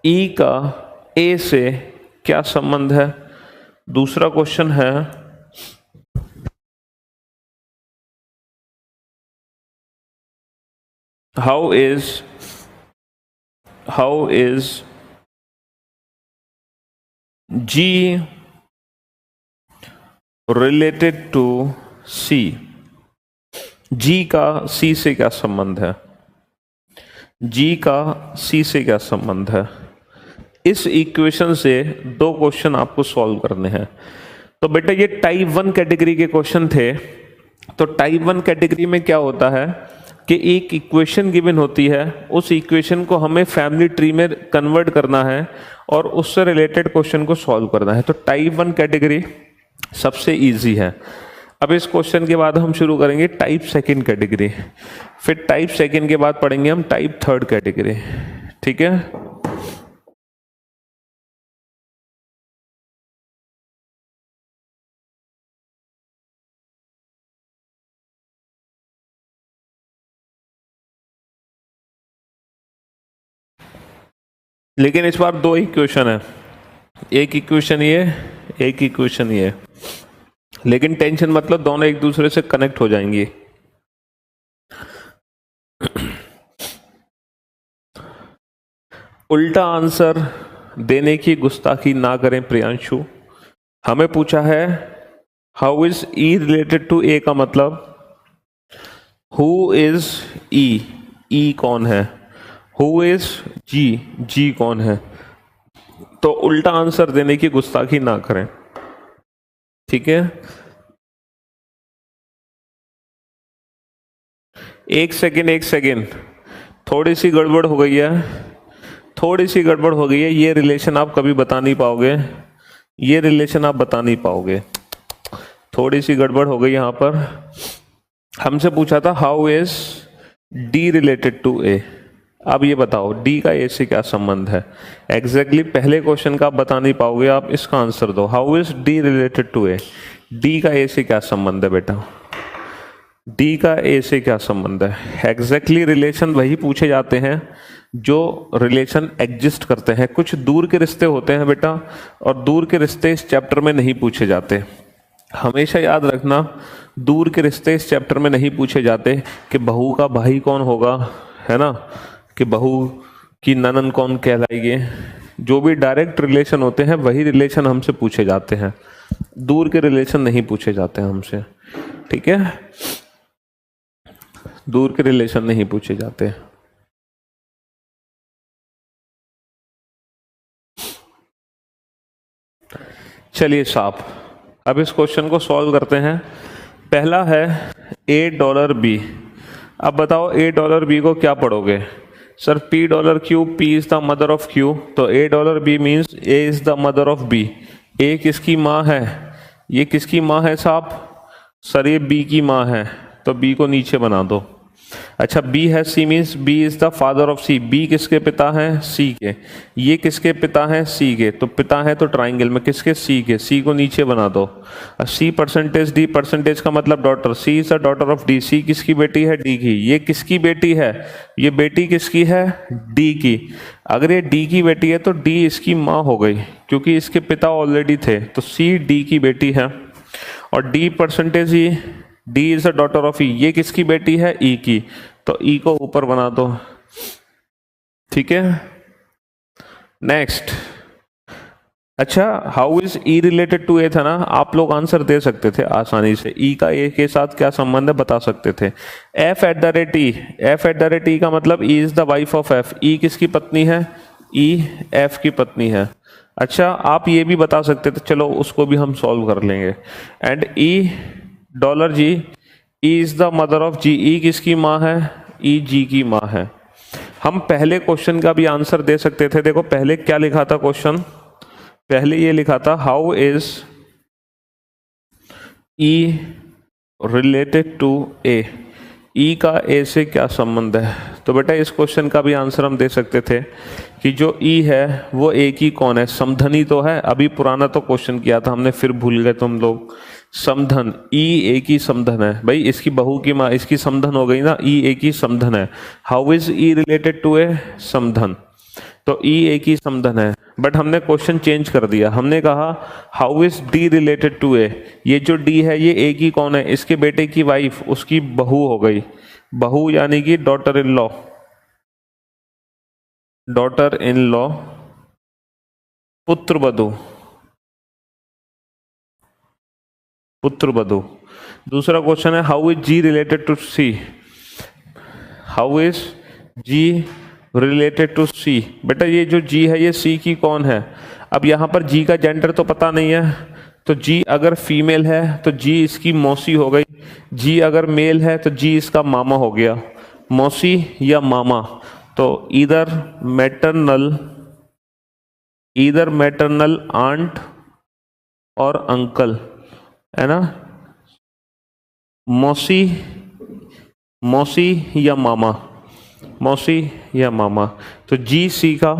E का A से क्या संबंध है? दूसरा क्वेश्चन है how is G related to C। G का C से क्या संबंध है? G का C से क्या संबंध है? इस इक्वेशन से दो क्वेश्चन आपको सॉल्व करने हैं। तो बेटा ये टाइप 1 कैटेगरी के क्वेश्चन थे। तो टाइप 1 कैटेगरी में क्या होता है कि एक इक्वेशन गिवन होती है, उस इक्वेशन को हमें फैमिली ट्री में कन्वर्ट करना है और उससे रिलेटेड क्वेश्चन को सॉल्व करना है। तो टाइप 1 कैटेगरी सबसे इजी है। अब इस क्वेश्चन के बाद हम शुरू करेंगे टाइप 2 कैटेगरी, फिर टाइप 2 के बाद पढ़ेंगे हम टाइप 3 कैटेगरी, ठीक है। लेकिन इस बार दो इक्वेशन है, एक इक्वेशन ये, एक इक्वेशन ये, लेकिन टेंशन मतलब दोनों एक दूसरे से कनेक्ट हो जाएंगी। उल्टा आंसर देने की गुस्ताखी ना करें प्रियांशु। हमें पूछा है how is E related to A का मतलब हु इज E कौन है? हु इज G कौन है? तो उल्टा आंसर देने की गुस्ताखी ना करें, ठीक है। एक सेकेंड, एक सेकेंड, थोड़ी सी गड़बड़ हो गई है, थोड़ी सी गड़बड़ हो गई है। ये रिलेशन आप कभी बता नहीं पाओगे, ये रिलेशन आप बता नहीं पाओगे, थोड़ी सी गड़बड़ हो गई यहां पर। हमसे पूछा था how is D related to A. अब ये बताओ डी का ए से क्या संबंध है। एग्जैक्टली पहले क्वेश्चन का आप बता नहीं पाओगे, आप इसका आंसर दो। How is D related to A, D का ए से क्या संबंध है बेटा, डी का ए से क्या संबंध है। एग्जैक्टली रिलेशन वही पूछे जाते हैं जो रिलेशन एग्जिस्ट करते हैं। कुछ दूर के रिश्ते होते हैं बेटा, और दूर के रिश्ते इस चैप्टर में नहीं पूछे जाते। हमेशा याद रखना, दूर के रिश्ते इस चैप्टर में नहीं पूछे जाते कि बहू का भाई कौन होगा, है ना, कि बहू की ननन कौन कहलाएगी। जो भी डायरेक्ट रिलेशन होते हैं वही रिलेशन हमसे पूछे जाते हैं, दूर के रिलेशन नहीं पूछे जाते हैं हमसे, ठीक है। दूर के रिलेशन नहीं पूछे जाते। चलिए साहब, अब इस क्वेश्चन को सॉल्व करते हैं। पहला है $8 अब बताओ $8 को क्या पढ़ोगे sir, P$Q, P is the mother of Q, तो $8 means A is the mother of B। A किसकी माँ है, ये किसकी माँ है साहब, सर ये B की माँ है, तो B को नीचे बना दो। अच्छा B है C means B is the father of C, B किसके पिता हैं, C के। ये किसके पिता हैं, C के, तो पिता है तो ट्राइंगल में किसके, C के, C को नीचे बना दो। C परसेंटेज D, परसेंटेज का मतलब daughter, C is the daughter of D, C किसकी बेटी है, D की। ये किसकी बेटी है, ये बेटी किसकी है, D की। अगर ये D की बेटी है तो D इसकी माँ हो गई, क्योंकि इसके पिता ऑलरेडी थे, तो C D की बेटी है। और D percentage E, D is the daughter of E, ये किसकी बेटी है, E की, तो E को ऊपर बना दो, ठीक है। नेक्स्ट, अच्छा how is E related to A था ना, आप लोग आंसर दे सकते थे आसानी से, E का A के साथ क्या संबंध है बता सकते थे। F@E, F@E का मतलब E is the wife of F, E किसकी पत्नी है, E F की पत्नी है। अच्छा आप ये भी बता सकते थे, चलो उसको भी हम सॉल्व कर लेंगे। And $G, E is the mother of G, E किसकी माँ है, E G की माँ है। हम पहले क्वेश्चन का भी आंसर दे सकते थे। देखो पहले क्या लिखा था क्वेश्चन, पहले ये लिखा था how is E related to A, E का A से क्या संबंध है। तो बेटा इस क्वेश्चन का भी आंसर हम दे सकते थे कि जो E है वो A की कौन है, समधनी तो है। अभी पुराना तो क्वेश्चन किया था हमने, फिर भूल गए तुम लोग। समधन, E A की समधन है भाई, इसकी बहू की माँ इसकी समधन हो गई ना, E A की समधन है। How is E related to A, समधन, तो E A की समधन है। बट हमने क्वेश्चन चेंज कर दिया, हमने कहा how is D related to A, ये जो D है ये A की कौन है, इसके बेटे की वाइफ, उसकी बहू हो गई, बहू यानी कि daughter in law, daughter in law, पुत्र वधू, पुत्र वधू। दूसरा क्वेश्चन है how is G related to C, how is G related to C। बेटा ये जो G है ये C की कौन है। अब यहाँ पर G का जेंडर तो पता नहीं है, तो G अगर फीमेल है तो G इसकी मौसी हो गई, G अगर मेल है तो G इसका मामा हो गया, मौसी या मामा। तो इधर मैटरनल आंट और अंकल, है ना, मौसी, मौसी या मामा, मौसी या मामा। तो जी सी का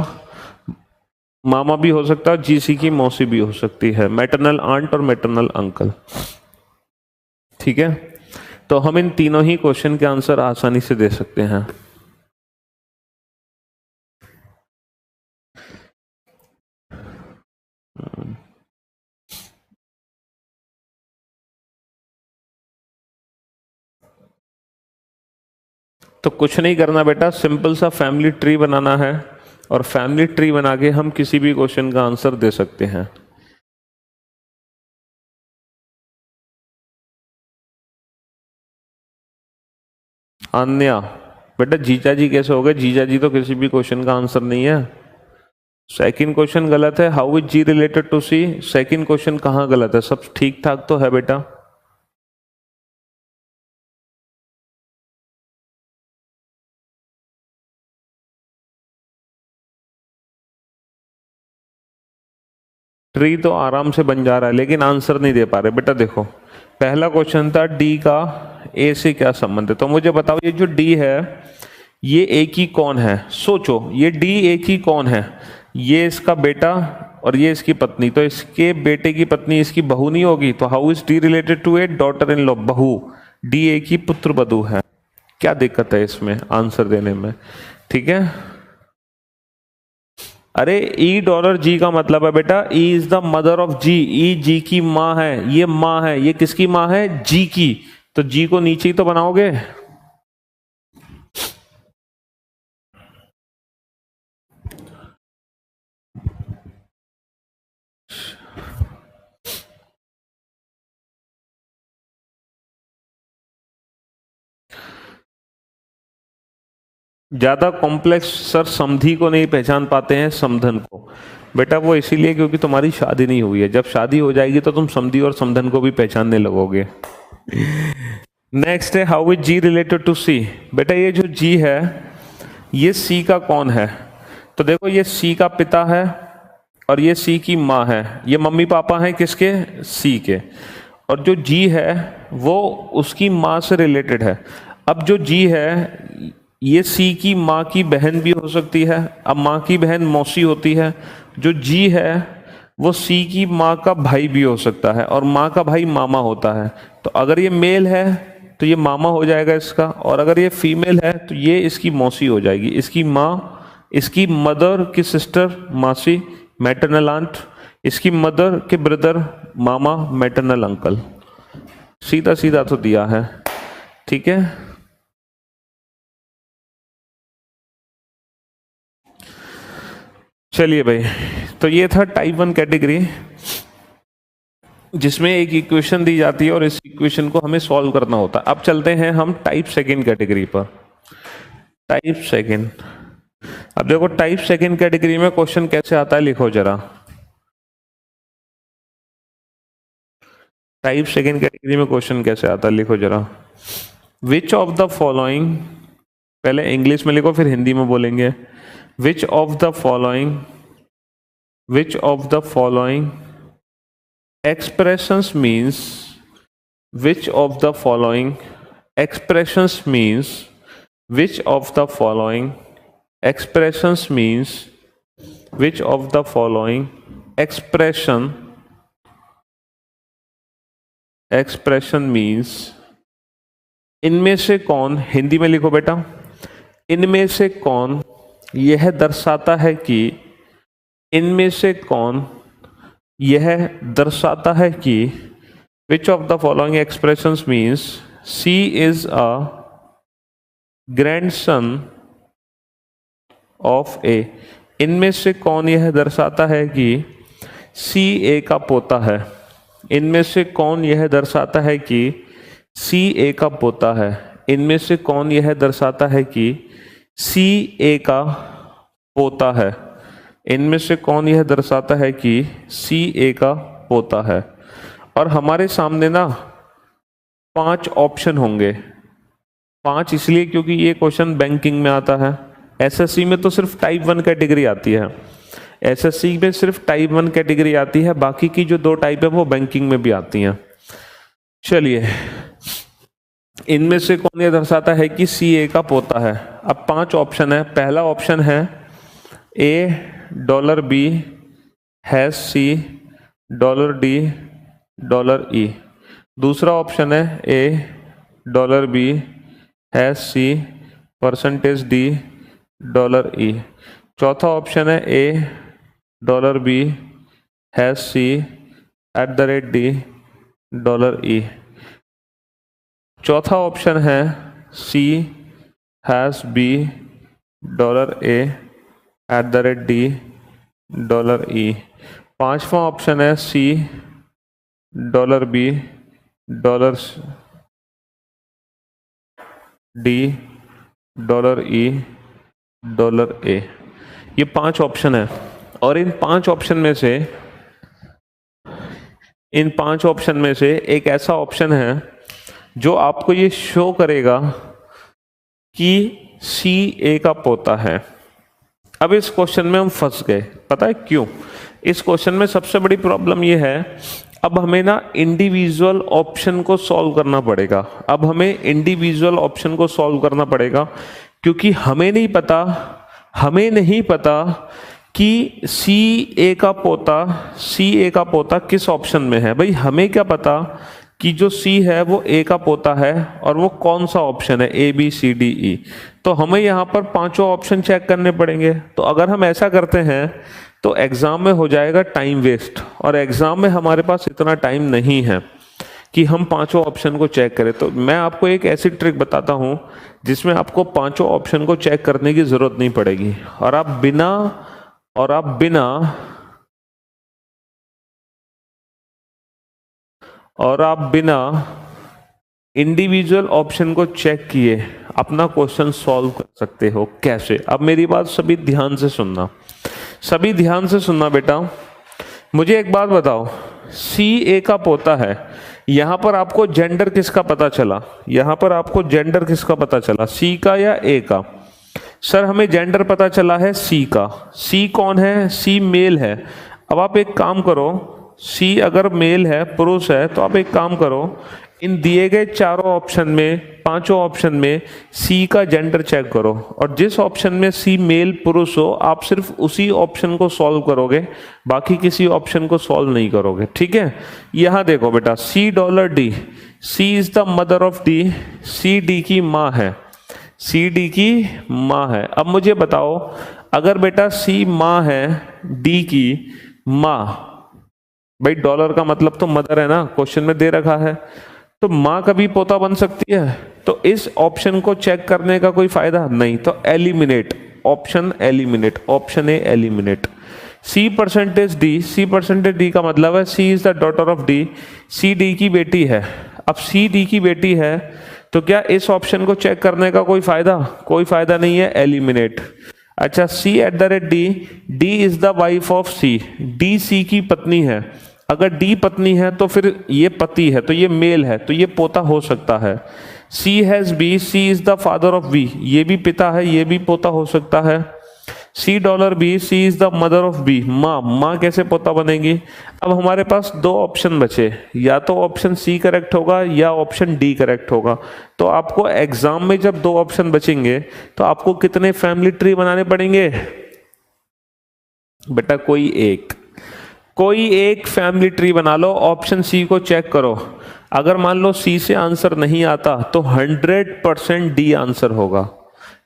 मामा भी हो सकता है, जी सी की मौसी भी हो सकती है, मैटरनल आंट और मैटरनल अंकल, ठीक है। तो हम इन तीनों ही क्वेश्चन के आंसर आसानी से दे सकते हैं। तो कुछ नहीं करना बेटा, सिंपल सा फैमिली ट्री बनाना है, और फैमिली ट्री बना के हम किसी भी क्वेश्चन का आंसर दे सकते हैं। अन्य, बेटा जीजा जी कैसे हो गए, जीजा जी तो किसी भी क्वेश्चन का आंसर नहीं है। सेकंड क्वेश्चन गलत है। How is G related to C? Second question कहाँ गलत है? सब ठीक ठाक तो है बेटा। ट्री तो आराम से बन जा रहा है, लेकिन आंसर नहीं दे पा रहे बेटा। देखो, पहला क्वेश्चन था डी का ए से क्या संबंध है, तो मुझे बताओ ये जो डी है ये ए की कौन है? सोचो, ये डी ए की कौन है? ये इसका बेटा और ये इसकी पत्नी, तो इसके बेटे की पत्नी इसकी बहू नहीं होगी? तो how is D related to A daughter in law? बहू, डी ए की पुत्र वधू है। क्या दिक्कत है इसमें आंसर देने में? ठीक है। अरे ई डॉलर जी का मतलब है बेटा, E is the mother of G. E G की माँ है, ये माँ है। ये किसकी माँ है? जी की। तो जी को नीचे ही तो बनाओगे। ज्यादा कॉम्प्लेक्स सर समधी को नहीं पहचान पाते हैं, समधन को। बेटा वो इसीलिए क्योंकि तुम्हारी शादी नहीं हुई है। जब शादी हो जाएगी तो तुम समधी और समधन को भी पहचानने लगोगे। नेक्स्ट है how is G related to C? बेटा ये जो जी है ये सी का कौन है? तो देखो, ये सी का पिता है और ये सी की माँ है। ये मम्मी पापा हैं किसके? सी के। और जो जी है वो उसकी माँ से रिलेटेड है। अब जो जी है ये सी की माँ की बहन भी हो सकती है। अब माँ की बहन मौसी होती है। जो जी है वो सी की माँ का भाई भी हो सकता है, और माँ का भाई मामा होता है। तो अगर ये मेल है तो ये मामा हो जाएगा इसका, और अगर ये फीमेल है तो ये इसकी मौसी हो जाएगी। इसकी माँ, इसकी मदर की सिस्टर मासी, मैटरनल आंट। इसकी मदर के ब्रदर मामा, मैटरनल अंकल। सीधा सीधा तो दिया है। ठीक है। चलिए भाई, तो ये था टाइप 1 कैटेगरी, जिसमें एक इक्वेशन दी जाती है और इस इक्वेशन को हमें सॉल्व करना होता है। अब चलते हैं हम टाइप सेकंड कैटेगरी पर। टाइप सेकंड, अब देखो टाइप सेकंड कैटेगरी में क्वेश्चन कैसे आता है, लिखो जरा। टाइप सेकंड कैटेगरी में क्वेश्चन कैसे आता है, लिखो जरा। विच ऑफ द फॉलोइंग, पहले इंग्लिश में लिखो फिर हिंदी में बोलेंगे। विच of the following, which of the following expressions means, which of the following expressions means, which of the following expressions means, which of the following expression means, इनमें से कौन, हिंदी में लिखो बेटा, इनमें से कौन यह दर्शाता है कि, इनमें से कौन यह दर्शाता है कि, which of the following expressions means C is a grandson of A. इनमें से कौन यह दर्शाता है कि सी ए का पोता है। इनमें से कौन यह दर्शाता है कि सी ए का पोता है। इनमें से कौन यह दर्शाता है कि सी ए का पोता है। इनमें से कौन यह दर्शाता है कि सी ए का पोता है। और हमारे सामने ना 5 ऑप्शन होंगे। 5 इसलिए क्योंकि ये क्वेश्चन बैंकिंग में आता है। एसएससी में तो सिर्फ टाइप 1 कैटेगरी आती है। एसएससी में सिर्फ टाइप 1 कैटेगरी आती है, बाकी की जो 2 टाइप है वो बैंकिंग में भी आती हैं। चलिए, इनमें से कौन यह दर्शाता है कि सी ए का पोता है। अब 5 ऑप्शन है। पहला ऑप्शन है A dollar B hash C dollar D dollar E. दूसरा ऑप्शन है A dollar B hash C percentage D dollar E. चौथा ऑप्शन है A dollar B hash C at the rate D dollar E. चौथा ऑप्शन है C hash B dollar A at the rate D dollar E. पांचवा ऑप्शन है C dollar B dollar D dollar E dollar A. ये 5 ऑप्शन है। और इन पांच ऑप्शन में से एक ऐसा ऑप्शन है जो आपको ये शो करेगा कि सी ए का पोता है। अब इस क्वेश्चन में हम फंस गए, पता है क्यों? इस क्वेश्चन में सबसे बड़ी प्रॉब्लम ये है, अब हमें ना इंडिविजुअल ऑप्शन को सॉल्व करना पड़ेगा। क्योंकि हमें नहीं पता कि सी ए का पोता किस ऑप्शन में है। भाई हमें क्या पता कि जो सी है वो ए का पोता है और वो कौन सा ऑप्शन है, A B C D E. तो हमें यहाँ पर पांचों ऑप्शन चेक करने पड़ेंगे। तो अगर हम ऐसा करते हैं तो एग्जाम में हो जाएगा टाइम वेस्ट, और एग्जाम में हमारे पास इतना टाइम नहीं है कि हम पांचों ऑप्शन को चेक करें। तो मैं आपको एक ऐसी ट्रिक बताता हूं जिसमें आपको पांचों ऑप्शन को चेक करने की जरूरत नहीं पड़ेगी, और आप बिना इंडिविजुअल ऑप्शन को चेक किए अपना क्वेश्चन सॉल्व कर सकते हो। कैसे? अब मेरी बात सभी ध्यान से सुनना बेटा। मुझे एक बात बताओ, सी ए का पोता है, यहां पर आपको जेंडर किसका पता चला, सी का या ए का? सर हमें जेंडर पता चला है सी का। सी कौन है? सी मेल है। अब आप एक काम करो, सी अगर मेल है, पुरुष है, तो आप एक काम करो, इन दिए गए पांचों ऑप्शन में सी का जेंडर चेक करो, और जिस ऑप्शन में सी मेल पुरुष हो आप सिर्फ उसी ऑप्शन को सॉल्व करोगे, बाकी किसी ऑप्शन को सॉल्व नहीं करोगे। ठीक है? यहां देखो बेटा, $C, C is the mother of D, C D की माँ है। अब मुझे बताओ, अगर बेटा सी माँ है डी की माँ, भाई डॉलर का मतलब तो मदर है ना, क्वेश्चन में दे रखा है, तो माँ का भी पोता बन सकती है। तो इस ऑप्शन को चेक करने का कोई फायदा नहीं, तो eliminate option A eliminate. C percentage D का मतलब है C is the daughter of D, C D की बेटी है। अब सी डी की बेटी है तो क्या इस ऑप्शन को चेक करने का कोई फायदा नहीं है, एलिमिनेट। अच्छा, D is the wife of C, D C की पत्नी है। अगर डी पत्नी है तो फिर ये पति है, तो ये मेल है, तो ये पोता हो सकता है। C hash B, C is the father of B, ये भी पिता है, ये भी पोता हो सकता है। $C, C is the mother of B, माँ कैसे पोता बनेगी? अब हमारे पास दो ऑप्शन बचे, या तो ऑप्शन सी करेक्ट होगा या ऑप्शन डी करेक्ट होगा। तो आपको एग्जाम में जब दो ऑप्शन बचेंगे तो आपको कितने फैमिली ट्री बनाने पड़ेंगे बेटा? कोई एक फैमिली ट्री बना लो, ऑप्शन सी को चेक करो। अगर मान लो सी से आंसर नहीं आता तो 100% डी आंसर होगा।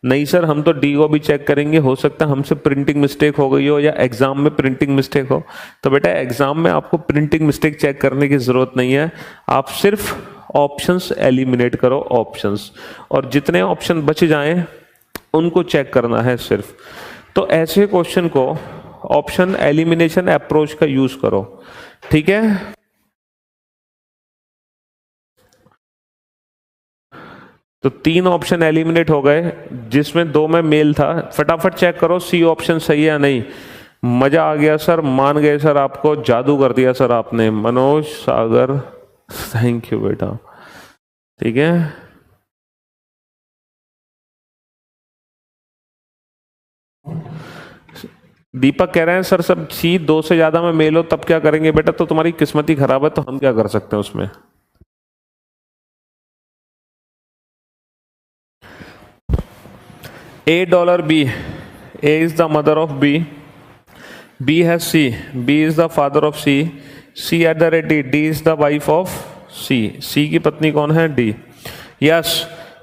नहीं सर हम तो डी को भी चेक करेंगे, हो सकता है हमसे प्रिंटिंग मिस्टेक हो गई हो या एग्जाम में प्रिंटिंग मिस्टेक हो। तो बेटा एग्जाम में आपको प्रिंटिंग मिस्टेक चेक करने की जरूरत नहीं है, आप सिर्फ ऑप्शंस एलिमिनेट करो, ऑप्शंस, और जितने ऑप्शन बच जाएं उनको चेक करना है सिर्फ। तो ऐसे क्वेश्चन को ऑप्शन एलिमिनेशन अप्रोच का यूज करो। ठीक है? तो 3 ऑप्शन एलिमिनेट हो गए, जिसमें 2 में मेल था। फटाफट चेक करो सी ऑप्शन सही है या नहीं। मजा आ गया सर, मान गए सर, आपको जादू कर दिया सर आपने। मनोज सागर, थैंक यू बेटा। ठीक है, दीपक कह रहे हैं सर सब सी 2 से ज्यादा में मेल हो तब क्या करेंगे? बेटा तो तुम्हारी किस्मत ही खराब है, तो हम क्या कर सकते हैं उसमें? $A, A is the mother of B, B has C, B is the father of C, C@D, D is the wife of C, C की पत्नी कौन है? D। यस,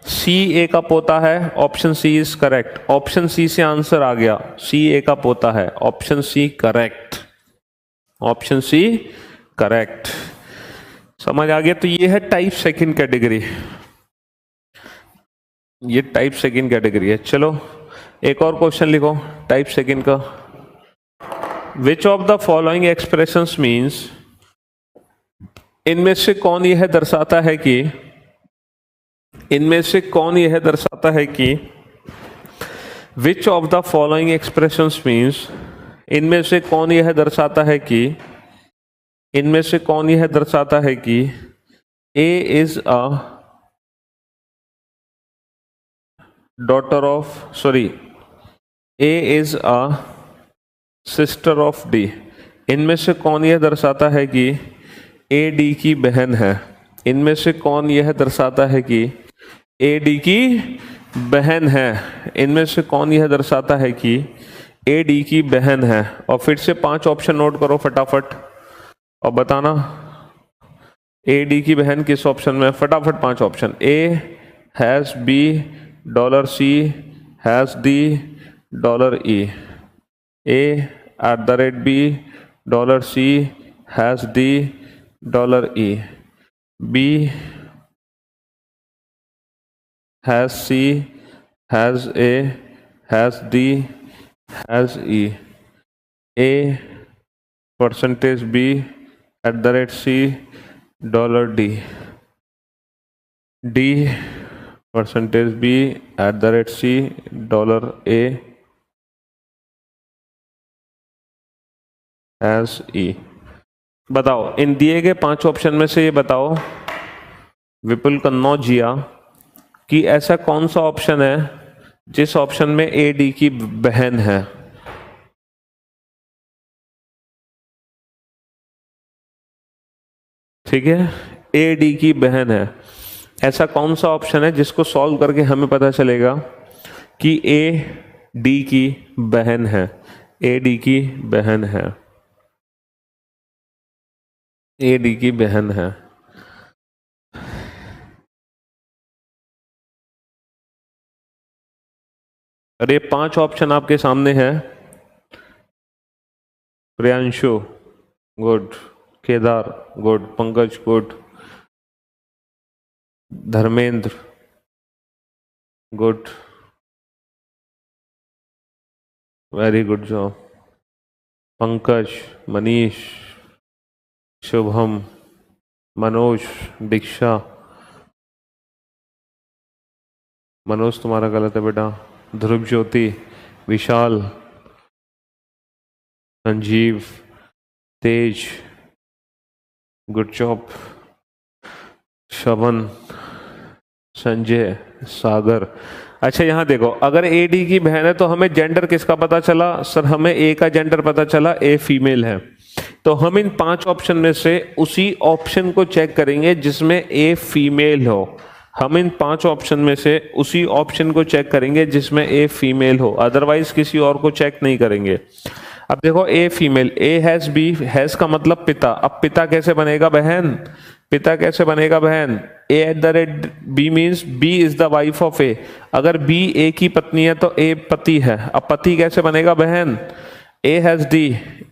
C A का पोता है, option C is correct. Option C से आंसर आ गया, C A का पोता है, option C correct, option C correct. समझ आ गया? तो ये है टाइप सेकंड कैटेगरी, ये टाइप सेकंड कैटेगरी है। चलो एक और क्वेश्चन लिखो टाइप सेकंड का। विच of the following expressions means, इनमें से कौन यह दर्शाता है कि, which of the following expressions means, इनमें से कौन यह दर्शाता है कि A is a daughter of A is a sister of D. इनमें से कौन यह दर्शाता है कि ए डी की बहन है। इनमें से कौन यह दर्शाता है कि ए डी की बहन है। इनमें से कौन यह दर्शाता है कि ए डी की बहन है। और फिर से 5 ऑप्शन नोट करो फटाफट और बताना ए डी की बहन किस ऑप्शन में। फटाफट 5 option. A has, B, dollar C, hash D, dollar E. A @b, dollar C, hash D, dollar E. B hash C, hash A, hash D, hash E. A %b, @c, dollar D. D %b, @c, dollar A, hash E. बताओ इन दिए गए 5 ऑप्शन में से ये बताओ विपुल कन्नौजिया कि ऐसा कौन सा ऑप्शन है जिस ऑप्शन में ए डी की बहन है। ठीक है, ए डी की बहन है। ऐसा कौन सा ऑप्शन है जिसको सॉल्व करके हमें पता चलेगा कि ए डी की बहन है। ए डी की बहन है। ए डी की बहन है। अरे 5 ऑप्शन आपके सामने है। Priyanshu good, Kedar good, Pankaj good, Dharmendra good, very good job. Pankaj, Manish, Shubham, Manoj, Diksha. Manoj तुम्हारा गलत है बेटा। Dhruv Jyoti, Vishal, Sanjeev, Tej, good job. शवन, संजय, सागर। अच्छा यहाँ देखो, अगर ए डी की बहन है तो हमें जेंडर किसका पता चला? सर हमें ए का जेंडर पता चला, ए फीमेल है। तो हम इन 5 ऑप्शन में से उसी ऑप्शन को चेक करेंगे जिसमें ए फीमेल हो। हम इन 5 ऑप्शन में से उसी ऑप्शन को चेक करेंगे जिसमें ए फीमेल हो, अदरवाइज किसी और को चेक नहीं करेंगे। अब देखो A female, A has, B has का मतलब पिता। अब पिता कैसे बनेगा बहन? पिता कैसे बनेगा बहन? A@b means B is the wife of A. अगर बी ए की पत्नी है तो ए पति है। अब पति कैसे बनेगा बहन? ए हैज डी,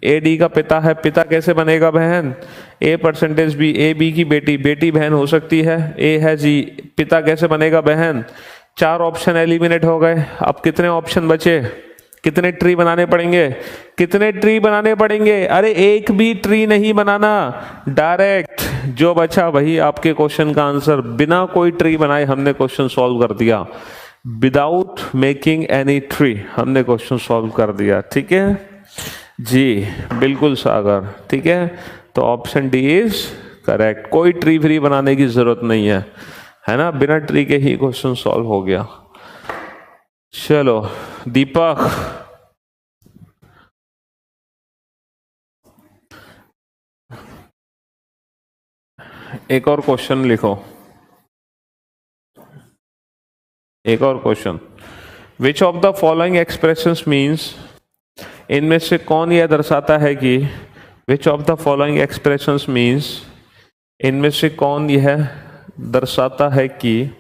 ए डी का पिता है, पिता कैसे बनेगा बहन? A%b, ए बी की बेटी, बेटी बहन हो सकती है। ए हैज ई, पिता कैसे बनेगा बहन? 4 ऑप्शन एलिमिनेट हो गए। अब कितने ऑप्शन बचे? कितने ट्री बनाने पड़ेंगे? कितने ट्री बनाने पड़ेंगे? अरे एक भी ट्री नहीं बनाना, डायरेक्ट जो बचा वही आपके क्वेश्चन का आंसर। बिना कोई ट्री बनाए हमने क्वेश्चन सॉल्व कर दिया, विदाउट मेकिंग एनी ट्री हमने क्वेश्चन सॉल्व कर दिया। ठीक है जी, बिल्कुल सागर। ठीक है, तो ऑप्शन डी इज करेक्ट। कोई ट्री फ्री बनाने की जरूरत नहीं है ना, बिना ट्री के ही क्वेश्चन सॉल्व हो गया। चलो दीपक, एक और क्वेश्चन लिखो, एक और question. Which of the following expressions means, इनमें से कौन यह दर्शाता है कि, which of the following expressions means, इनमें से कौन यह दर्शाता है कि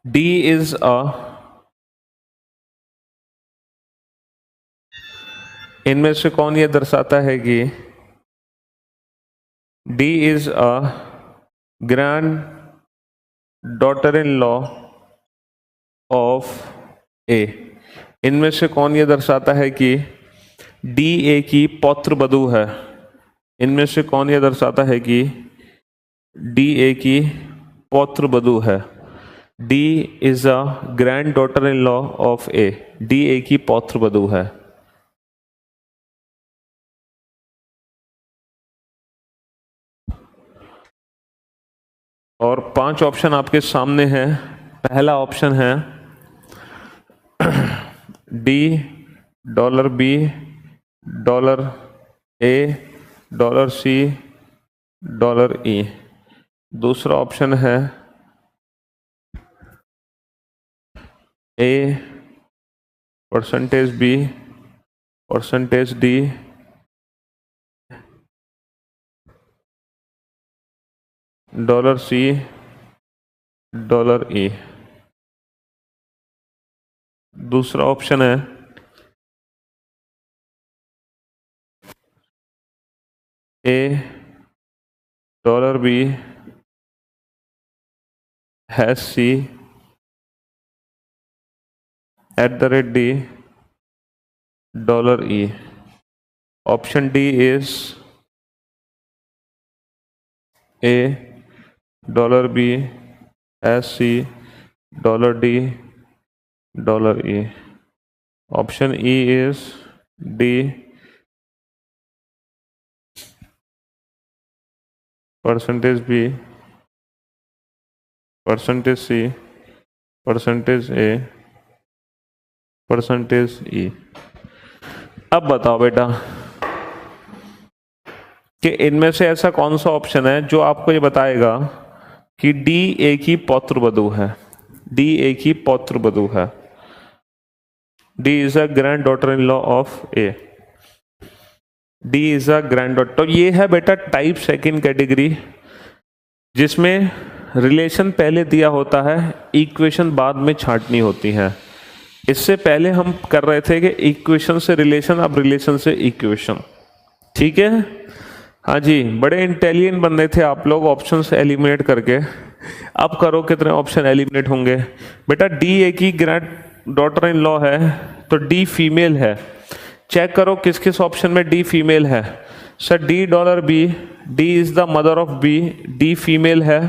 D is a, इनमें से कौन यह दर्शाता है कि D is a grand daughter in law of A। इनमें से कौन यह दर्शाता है कि D A की पौत्र वधू है। इनमें से कौन यह दर्शाता है कि D A की पौत्र वधू है। D is a grand daughter in law of A, D A की पौत्र वधू है। और 5 ऑप्शन आपके सामने हैं। पहला ऑप्शन है D dollar B dollar A dollar C dollar E. दूसरा ऑप्शन है A percentage B percentage D dollar C dollar E. दूसरा ऑप्शन है A dollar B hash C at the rate D dollar E. Option D is A dollar B hash C dollar D dollar E. Option E is D percentage B percentage C percentage A percentage E. अब बताओ बेटा कि इनमें से ऐसा कौन सा ऑप्शन है जो आपको ये बताएगा कि डी ए की पौत्र वधू है, डी ए की पौत्र वधू है। D is a grand daughter in law of A, D is a grand daughter. तो ये है बेटा टाइप सेकंड कैटेगरी, जिसमें रिलेशन पहले दिया होता है, इक्वेशन बाद में छांटनी होती है। इससे पहले हम कर रहे थे कि इक्वेशन से रिलेशन, अब रिलेशन से इक्वेशन। ठीक है, हाँ जी, बड़े इंटेलिजेंट बन रहे थे आप लोग ऑप्शंस एलिमिनेट करके। अब करो कितने ऑप्शन एलिमिनेट होंगे। बेटा डी ए की ग्रैंड डॉटर इन लॉ है तो डी फीमेल है। चेक करो किस किस ऑप्शन में डी फीमेल है। Sir D dollar B, D is the mother of B, D female है।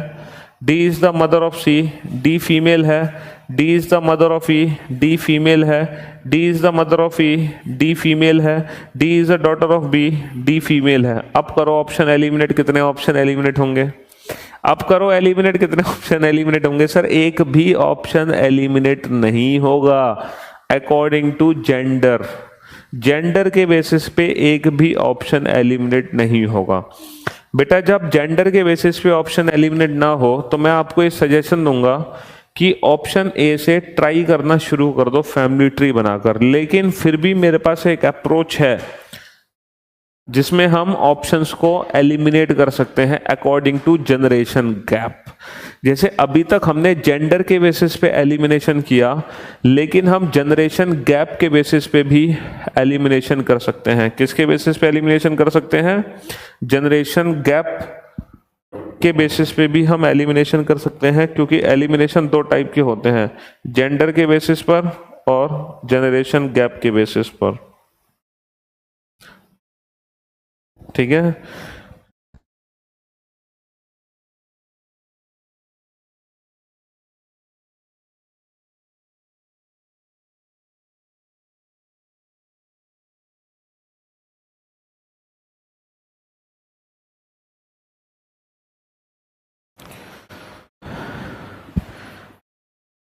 D is the mother of C, D female है। D is the mother of E, D female है। D is the mother of E, D female है। D is the daughter of B, D female है। अब करो ऑप्शन एलिमिनेट, कितने ऑप्शन एलिमिनेट होंगे। अब करो एलिमिनेट, कितने ऑप्शन एलिमिनेट होंगे। सर एक भी ऑप्शन एलिमिनेट नहीं होगा अकॉर्डिंग टू जेंडर। जेंडर के बेसिस पे एक भी ऑप्शन एलिमिनेट नहीं होगा। बेटा जब जेंडर के बेसिस पे ऑप्शन एलिमिनेट ना हो तो मैं आपको ये सजेशन दूंगा कि ऑप्शन ए से ट्राई करना शुरू कर दो फैमिली ट्री बनाकर। लेकिन फिर भी मेरे पास एक अप्रोच है जिसमें हम ऑप्शंस को एलिमिनेट कर सकते हैं अकॉर्डिंग टू जनरेशन गैप। जैसे अभी तक हमने जेंडर के बेसिस पे एलिमिनेशन किया, लेकिन हम जनरेशन गैप के बेसिस पे भी एलिमिनेशन कर सकते हैं। किसके बेसिस पे एलिमिनेशन कर सकते हैं? जनरेशन गैप के बेसिस पे भी हम एलिमिनेशन कर सकते हैं, क्योंकि एलिमिनेशन 2 टाइप के होते हैं, जेंडर के बेसिस पर और जनरेशन गैप के बेसिस पर। ठीक है,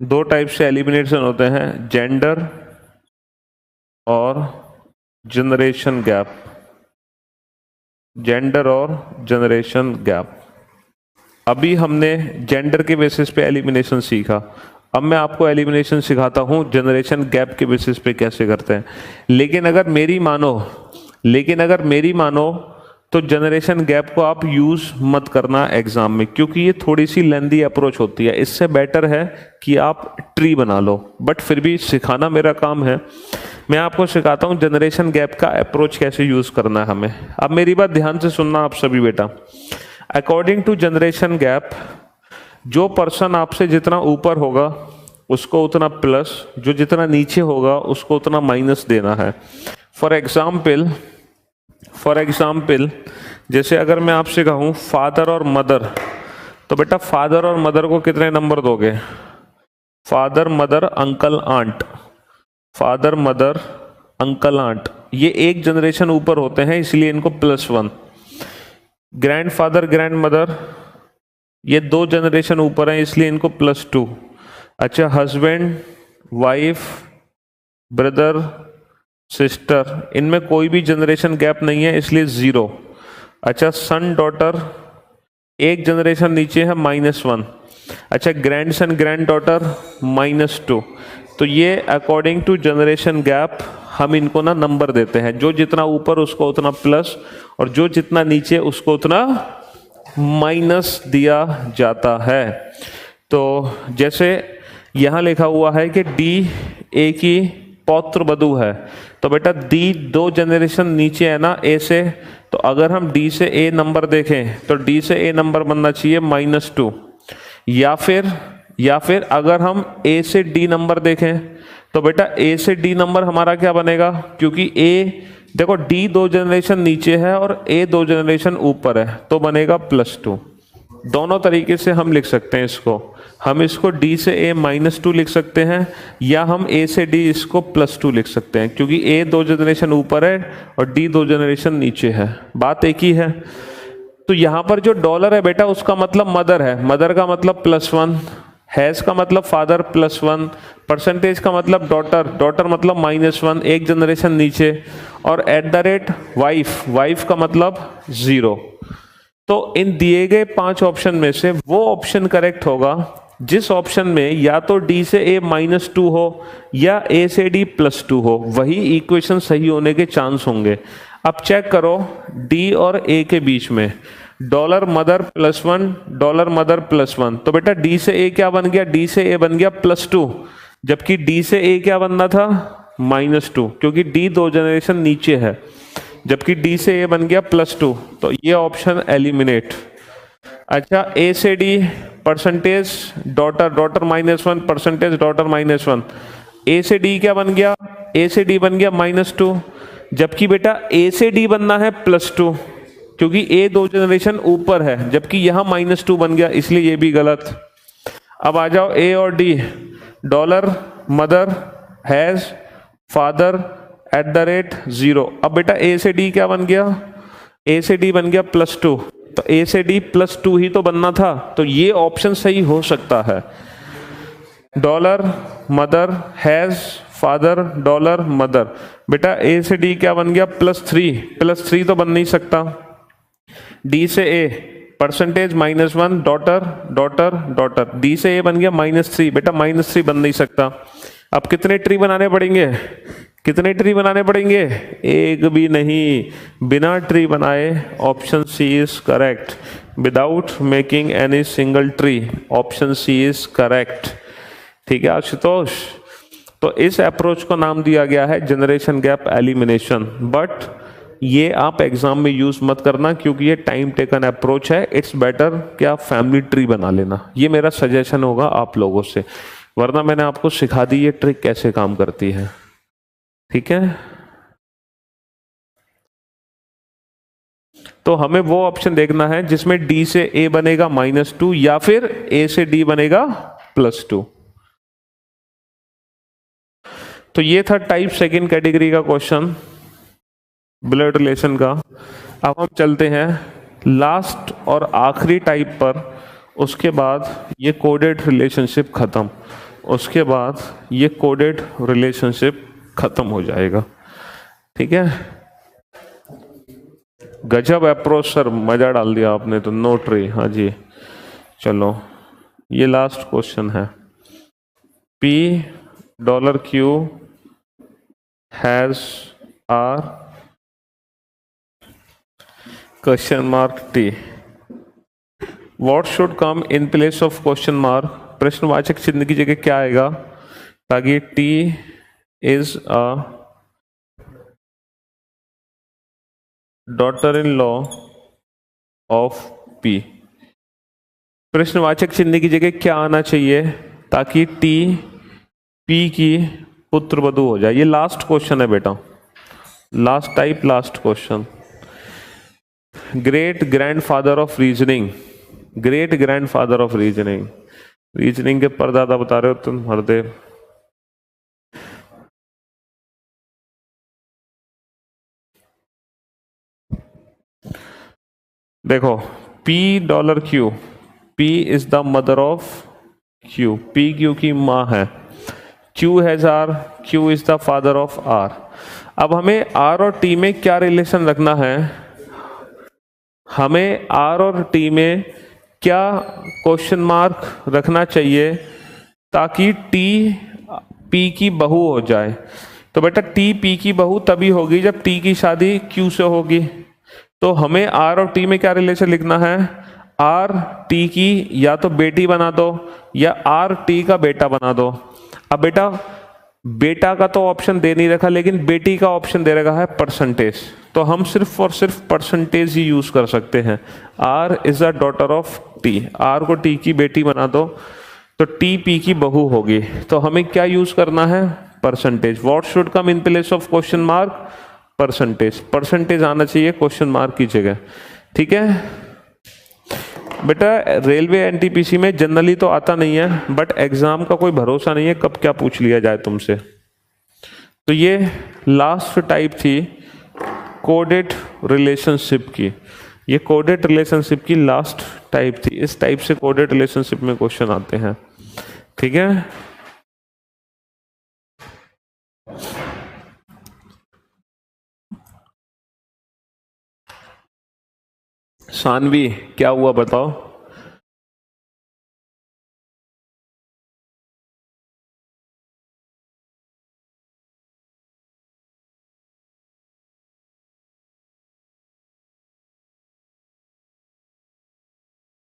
दो टाइप से एलिमिनेशन होते हैं, जेंडर और जनरेशन गैप। जेंडर और जनरेशन गैप। अभी हमने जेंडर के बेसिस पे एलिमिनेशन सीखा, अब मैं आपको एलिमिनेशन सिखाता हूं जनरेशन गैप के बेसिस पे कैसे करते हैं। लेकिन अगर मेरी मानो तो जनरेशन गैप को आप यूज मत करना एग्जाम में, क्योंकि ये थोड़ी सी लेंदी अप्रोच होती है। इससे बेटर है कि आप ट्री बना लो, बट फिर भी सिखाना मेरा काम है। मैं आपको सिखाता हूं जनरेशन गैप का अप्रोच कैसे यूज करना है हमें। अब मेरी बात ध्यान से सुनना आप सभी बेटा। अकॉर्डिंग टू जनरेशन गैप, जो पर्सन आपसे जितना ऊपर होगा उसको उतना प्लस, जो जितना नीचे होगा उसको उतना माइनस देना है। फॉर एग्जाम्पल जैसे अगर मैं आपसे कहूँ फादर और मदर, तो बेटा फादर और मदर को कितने नंबर दोगे? Father mother uncle aunt, father mother uncle aunt, ये एक जनरेशन ऊपर होते हैं इसलिए इनको +1। ग्रैंडफादर ग्रैंड मदर, ये 2 जनरेशन ऊपर हैं इसलिए इनको +2। अच्छा, हस्बैंड वाइफ ब्रदर सिस्टर, इनमें कोई भी जनरेशन गैप नहीं है इसलिए 0। अच्छा, सन डॉटर, एक जनरेशन नीचे है -1। अच्छा, ग्रैंडसन ग्रैंड डॉटर -2। तो ये अकॉर्डिंग टू जनरेशन गैप हम इनको ना नंबर देते हैं, जो जितना ऊपर उसको उतना प्लस और जो जितना नीचे उसको उतना माइनस दिया जाता है। तो जैसे यहां लिखा हुआ है कि डी ए की पौत्र वधू है, तो बेटा डी 2 जनरेशन नीचे है ना ए से, तो अगर हम डी से ए नंबर देखें तो डी से ए नंबर बनना चाहिए -2। या फिर अगर हम ए से डी नंबर देखें तो बेटा ए से डी नंबर हमारा क्या बनेगा, क्योंकि ए देखो डी 2 जनरेशन नीचे है और ए 2 जनरेशन ऊपर है, तो बनेगा +2। दोनों तरीके से हम लिख सकते हैं इसको, हम इसको डी से ए -2 लिख सकते हैं या हम ए से डी इसको +2 लिख सकते हैं, क्योंकि ए 2 जनरेशन ऊपर है और डी 2 जनरेशन नीचे है, बात एक ही है। तो यहां पर जो डॉलर है बेटा उसका मतलब मदर है, मदर का मतलब +1, हैज का मतलब फादर +1, परसेंटेज का मतलब डॉटर, डॉटर मतलब -1 एक जनरेशन नीचे, और @ वाइफ, वाइफ का मतलब 0। तो इन दिए गए 5 ऑप्शन में से वो ऑप्शन करेक्ट होगा जिस ऑप्शन में या तो डी से ए -2 हो या ए से डी +2 हो, वही इक्वेशन सही होने के चांस होंगे। अब चेक करो डी और ए के बीच में डॉलर मदर +1, डॉलर मदर +1, तो बेटा डी से ए क्या बन गया, डी से ए बन गया +2, जबकि डी से ए क्या बनना था -2, क्योंकि डी 2 जनरेशन नीचे है, जबकि डी से ए बन गया +2, तो ये ऑप्शन एलिमिनेट। अच्छा, ए से D percentage daughter, daughter -1, percentage daughter -1, ए से डी क्या बन गया, ए से डी बन गया -2, जबकि बेटा ए से डी बनना है +2, क्योंकि ए 2 जनरेशन ऊपर है, जबकि यहां -2 बन गया, इसलिए ये भी गलत। अब आ जाओ ए और D, dollar mother has father @0। अब बेटा ए से डी क्या बन गया, ए से डी बन गया +2, तो ए से डी +2 ही तो बनना था, तो ये ऑप्शन सही हो सकता है। Dollar mother has father dollar mother, बेटा ए से डी क्या बन गया +3, +3 तो बन नहीं सकता। डी से a percentage -1 daughter daughter daughter, D से ए बन गया -3, बेटा -3 बन नहीं सकता। अब कितने ट्री बनाने पड़ेंगे, कितने ट्री बनाने पड़ेंगे, एक भी नहीं, बिना ट्री बनाए option C is correct, without making any single tree, option C is correct. ठीक है आशुतोष, तो इस अप्रोच को नाम दिया गया है जनरेशन गैप एलिमिनेशन, बट ये आप एग्जाम में यूज मत करना क्योंकि ये टाइम टेकन अप्रोच है। इट्स बेटर कि आप फैमिली ट्री बना लेना, ये मेरा सजेशन होगा आप लोगों से, वरना मैंने आपको सिखा दी ये ट्रिक कैसे काम करती है। ठीक है, तो हमें वो ऑप्शन देखना है जिसमें डी से ए बनेगा -2 या फिर ए से डी बनेगा +2। तो ये था टाइप सेकंड कैटेगरी का क्वेश्चन ब्लड रिलेशन का। अब हम चलते हैं लास्ट और आखिरी टाइप पर, उसके बाद ये कोडेड रिलेशनशिप खत्म, उसके बाद ये कोडेड रिलेशनशिप खत्म हो जाएगा। ठीक है, गजब अप्रोच सर, मजा डाल दिया आपने तो, नो ट्री। हाँ जी, चलो ये लास्ट क्वेश्चन है, P$Q has R $T, what should come in place of question mark, प्रश्नवाचक चिन्ह की जगह क्या आएगा ताकि T is a daughter-in-law of P, प्रश्नवाचक चिन्ह की जगह क्या आना चाहिए ताकि T P की पुत्र वधू हो जाए। ये लास्ट क्वेश्चन है बेटा, last type, last question. Great grandfather of reasoning, great grandfather of reasoning, reasoning के परदादा बता रहे हो तुम हरदेव। देखो $P, P is the mother of Q, P Q की माँ है, Q has R, Q is the father of R। अब हमें R और T में क्या रिलेशन रखना है, हमें R और T में क्या क्वेश्चन मार्क रखना चाहिए ताकि T P की बहू हो जाए। तो बेटा T P की बहू तभी होगी जब T की शादी Q से होगी। तो हमें R और T में क्या रिलेशन लिखना है, R T की या तो बेटी बना दो या R T का बेटा बना दो। अब बेटा बेटा का तो ऑप्शन दे नहीं रखा, लेकिन बेटी का ऑप्शन दे रखा है परसेंटेज, तो हम सिर्फ और सिर्फ परसेंटेज ही यूज कर सकते हैं। R is a daughter of T, R को T की बेटी बना दो तो T P की बहू होगी। तो हमें क्या यूज करना है, percentage. What should come in place of question mark, percentage. Percentage आना चाहिए क्वेश्चन मार्क की जगह, ठीक है बेटा। रेलवे एनटीपीसी में जनरली तो आता नहीं है, बट एग्जाम का कोई भरोसा नहीं है कब क्या पूछ लिया जाए तुमसे। तो ये लास्ट टाइप थी कोडेड रिलेशनशिप की, ये कोडेड रिलेशनशिप की लास्ट टाइप थी। इस टाइप से कोडेड रिलेशनशिप में क्वेश्चन आते हैं, ठीक है। सानवी क्या हुआ बताओ।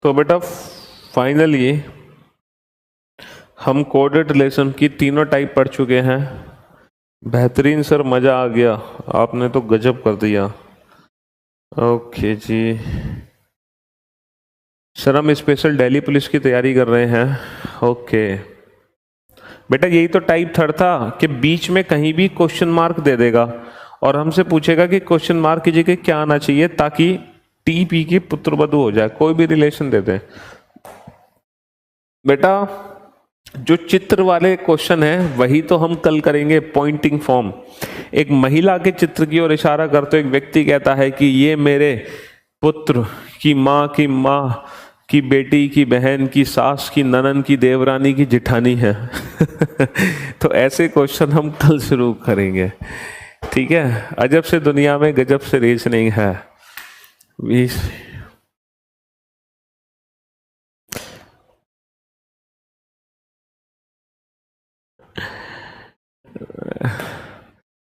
तो बेटा फाइनली हम कोडेड रिलेशन की तीनों टाइप पढ़ चुके हैं। बेहतरीन सर, मजा आ गया, आपने तो गजब कर दिया। ओके जी सर, हम स्पेशल दिल्ली पुलिस की तैयारी कर रहे हैं। ओके बेटा, यही तो टाइप थर्ड था कि बीच में कहीं भी क्वेश्चन मार्क दे देगा और हमसे पूछेगा कि क्वेश्चन मार्क की जगह क्या आना चाहिए ताकि टी पी की पुत्रवधू हो जाए, कोई भी रिलेशन दे दे। बेटा जो चित्र वाले क्वेश्चन है वही तो हम कल करेंगे, पॉइंटिंग फॉर्म। एक महिला के चित्र की ओर इशारा करते एक व्यक्ति कहता है कि ये मेरे पुत्र की माँ की बेटी की बहन की सास की ननन की देवरानी की जिठानी है। तो ऐसे क्वेश्चन हम कल शुरू करेंगे, ठीक है। अजब से दुनिया में गजब से रीजनिंग है।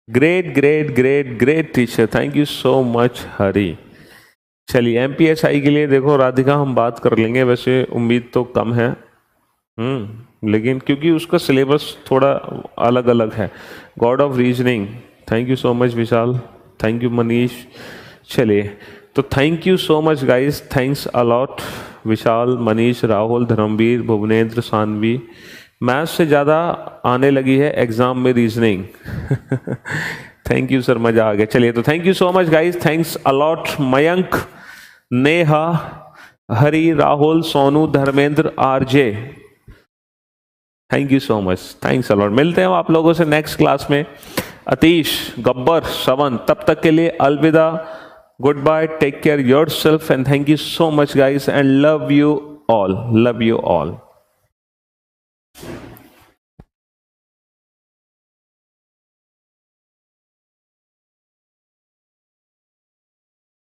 Great great great great teacher, thank you so much Hari. चलिए एमपीएसआई के लिए देखो राधिका हम बात कर लेंगे, वैसे उम्मीद तो कम है, लेकिन क्योंकि उसका सिलेबस थोड़ा अलग अलग है। God of reasoning, thank you so much Vishal, thank you Manish. चलिए तो thank you so much guys, thanks a lot Vishal, Manish, Rahul, Dharmveer, Bhuvnendra, Sanvi. Maths से ज़्यादा आने लगी है एग्जाम में रीजनिंग। थैंक यू सर, मजा आ गया। चलिए तो thank you so much guys, thanks allot Mayank, Neha, Hari, Rahul, Sonu, Dharmendra, RJ, thank you so much, thanks a lot. मिलते हैं आप लोगों से नेक्स्ट क्लास में। अतीश, गब्बर, श्रवण, तब तक के लिए अलविदा, goodbye, take care yourself and thank you so much guys and love you all, love you all.